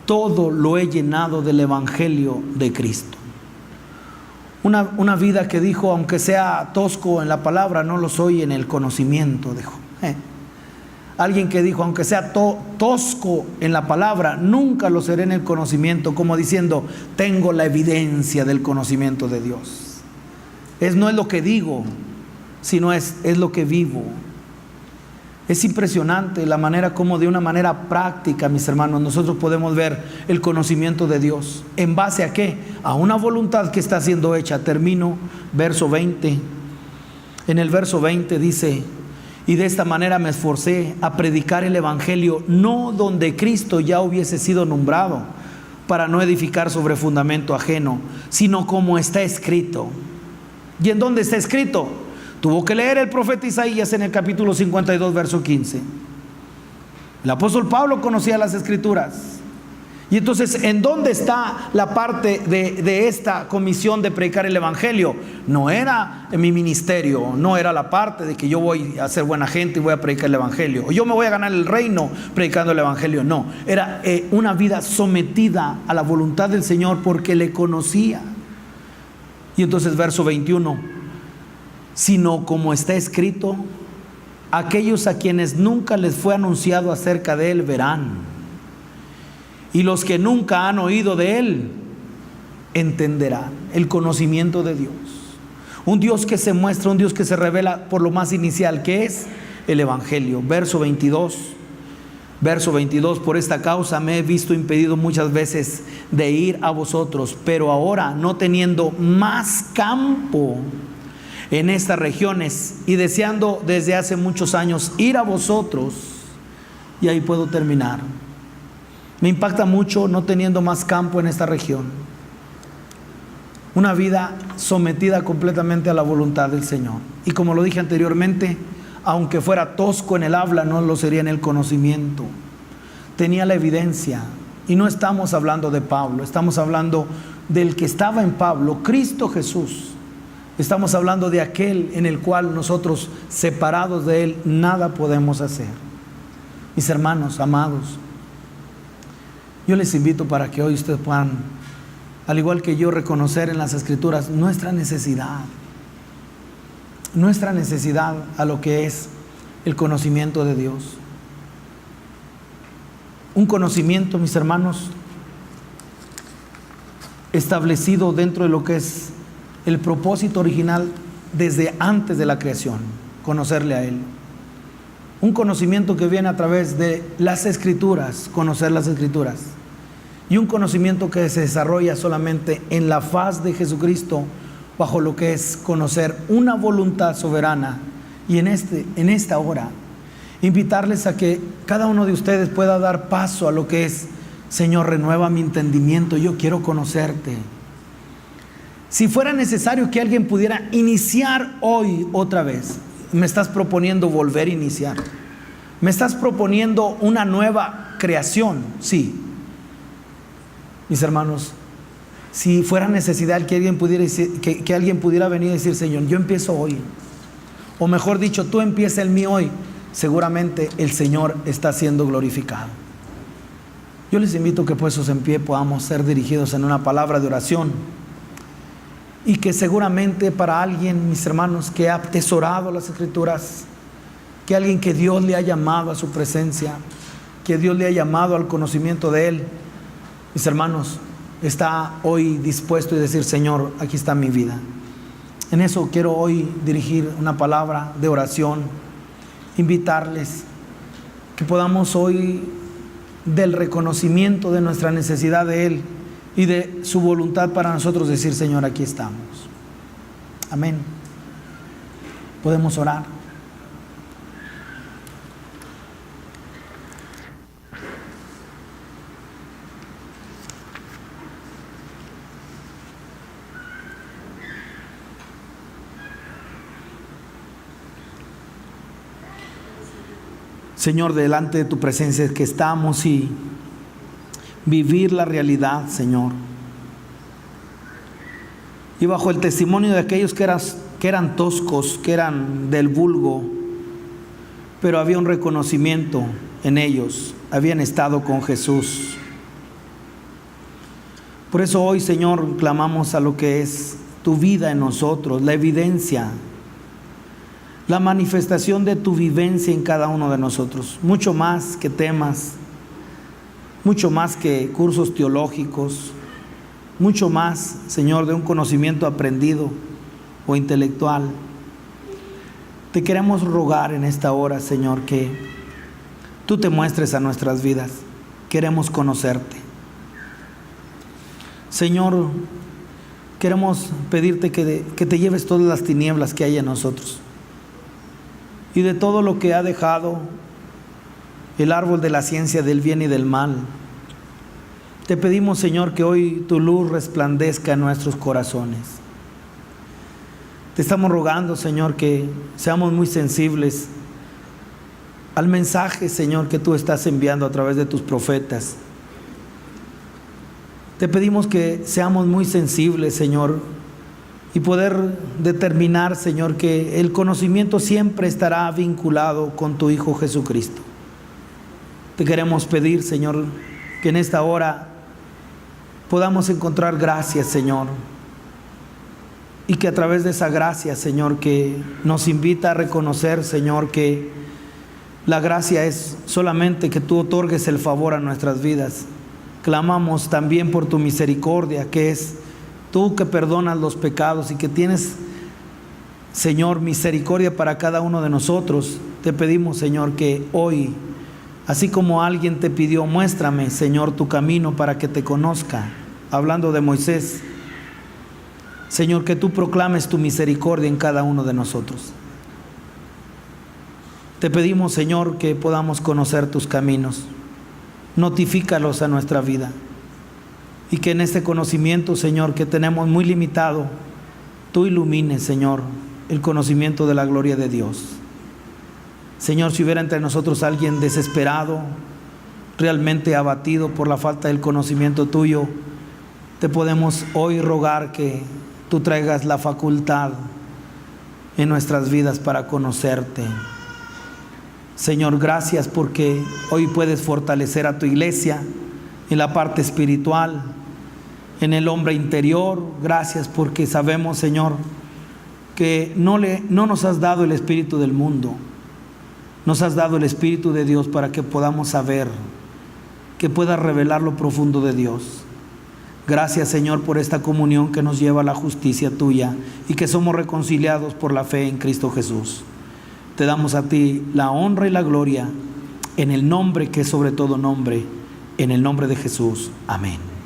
todo lo he llenado del Evangelio de Cristo. Una vida que dijo, aunque sea tosco en la palabra, no lo soy en el conocimiento, dijo. Alguien que dijo, aunque sea tosco en la palabra, nunca lo seré en el conocimiento, como diciendo, tengo la evidencia del conocimiento de Dios. No es lo que digo, sino es lo que vivo. Es impresionante la manera como de una manera práctica, mis hermanos, nosotros podemos ver el conocimiento de Dios. ¿En base a qué? A una voluntad que está siendo hecha. Termino, verso 20. En el verso 20 dice, y de esta manera me esforcé a predicar el evangelio, no donde Cristo ya hubiese sido nombrado, para no edificar sobre fundamento ajeno, sino como está escrito. ¿Y en dónde está escrito? Tuvo que leer el profeta Isaías en el capítulo 52, verso 15. El apóstol Pablo conocía las escrituras. Y entonces, ¿en dónde está la parte de esta comisión de predicar el evangelio? No era en mi ministerio, no era la parte de que yo voy a ser buena gente y voy a predicar el evangelio, o yo me voy a ganar el reino predicando el evangelio. No, era una vida sometida a la voluntad del Señor porque le conocía. Y entonces, verso 21, sino como está escrito, aquellos a quienes nunca les fue anunciado acerca de él verán, y los que nunca han oído de él entenderán. El conocimiento de Dios, un Dios que se muestra, un Dios que se revela por lo más inicial, que es el evangelio. Verso 22, por esta causa me he visto impedido muchas veces de ir a vosotros, pero ahora, no teniendo más campo en estas regiones y deseando desde hace muchos años ir a vosotros, y ahí puedo terminar. Me impacta mucho no teniendo más campo en esta región. Una vida sometida completamente a la voluntad del Señor. Y como lo dije anteriormente, aunque fuera tosco en el habla, no lo sería en el conocimiento. Tenía la evidencia. Y no estamos hablando de Pablo, estamos hablando del que estaba en Pablo, Cristo Jesús. Estamos hablando de aquel en el cual nosotros, separados de él, nada podemos hacer. Mis hermanos amados, yo les invito para que hoy ustedes puedan, al igual que yo, reconocer en las Escrituras nuestra necesidad a lo que es el conocimiento de Dios. Un conocimiento, mis hermanos, establecido dentro de lo que es el propósito original desde antes de la creación, conocerle a Él. Un conocimiento que viene a través de las Escrituras, conocer las Escrituras. Y un conocimiento que se desarrolla solamente en la faz de Jesucristo, bajo lo que es conocer una voluntad soberana. Y en esta hora, invitarles a que cada uno de ustedes pueda dar paso a lo que es, Señor, renueva mi entendimiento, yo quiero conocerte. Si fuera necesario que alguien pudiera iniciar hoy otra vez, me estás proponiendo volver a iniciar. Me estás proponiendo una nueva creación, sí. Mis hermanos, si fuera necesidad que alguien pudiera venir y decir, Señor, yo empiezo hoy. O mejor dicho, tú empieza en mí hoy. seguramente el Señor está siendo glorificado. Yo les invito que puestos en pie podamos ser dirigidos en una palabra de oración, y que seguramente para alguien, mis hermanos, que ha atesorado las Escrituras, que alguien que Dios le ha llamado a su presencia, que Dios le ha llamado al conocimiento de Él, mis hermanos, está hoy dispuesto y decir: Señor, aquí está mi vida. En eso quiero hoy dirigir una palabra de oración, invitarles que podamos hoy, del reconocimiento de nuestra necesidad de Él y de su voluntad para nosotros, decir: Señor, aquí estamos. Amén. Podemos orar. Señor, delante de tu presencia es que estamos, y vivir la realidad, Señor. Y bajo el testimonio de aquellos que eran toscos, que eran del vulgo, pero había un reconocimiento en ellos, habían estado con Jesús. Por eso hoy, Señor, clamamos a lo que es tu vida en nosotros, la evidencia, la manifestación de tu vivencia en cada uno de nosotros, mucho más que temas, mucho más que cursos teológicos, mucho más, Señor, de un conocimiento aprendido o intelectual. Te queremos rogar en esta hora, Señor, que tú te muestres a nuestras vidas. Queremos conocerte. Señor, queremos pedirte que te lleves todas las tinieblas que hay en nosotros, y de todo lo que ha dejado el árbol de la ciencia del bien y del mal. Te pedimos, Señor, que hoy tu luz resplandezca en nuestros corazones. Te estamos rogando, Señor, que seamos muy sensibles al mensaje, Señor, que tú estás enviando a través de tus profetas. Te pedimos que seamos muy sensibles, Señor, y poder determinar, Señor, que el conocimiento siempre estará vinculado con tu Hijo Jesucristo. Te queremos pedir, Señor, que en esta hora podamos encontrar gracia, Señor, y que a través de esa gracia, Señor, que nos invita a reconocer, Señor, que la gracia es solamente que tú otorgues el favor a nuestras vidas. Clamamos también por tu misericordia, que es tú que perdonas los pecados y que tienes, Señor, misericordia para cada uno de nosotros. Te pedimos, Señor, que hoy, así como alguien te pidió: muéstrame, Señor, tu camino para que te conozca, hablando de Moisés, Señor, que tú proclames tu misericordia en cada uno de nosotros. Te pedimos, Señor, que podamos conocer tus caminos. Notifícalos a nuestra vida. Y que en este conocimiento, Señor, que tenemos muy limitado, tú ilumines, Señor, el conocimiento de la gloria de Dios. Señor, si hubiera entre nosotros alguien desesperado, realmente abatido por la falta del conocimiento tuyo, te podemos hoy rogar que tú traigas la facultad en nuestras vidas para conocerte. Señor, gracias porque hoy puedes fortalecer a tu iglesia en la parte espiritual, en el hombre interior. Gracias porque sabemos, Señor, que no nos has dado el espíritu del mundo, nos has dado el Espíritu de Dios para que podamos saber, que puedas revelar lo profundo de Dios. Gracias, Señor, por esta comunión que nos lleva a la justicia tuya y que somos reconciliados por la fe en Cristo Jesús. Te damos a ti la honra y la gloria en el nombre que es sobre todo nombre, en el nombre de Jesús. Amén.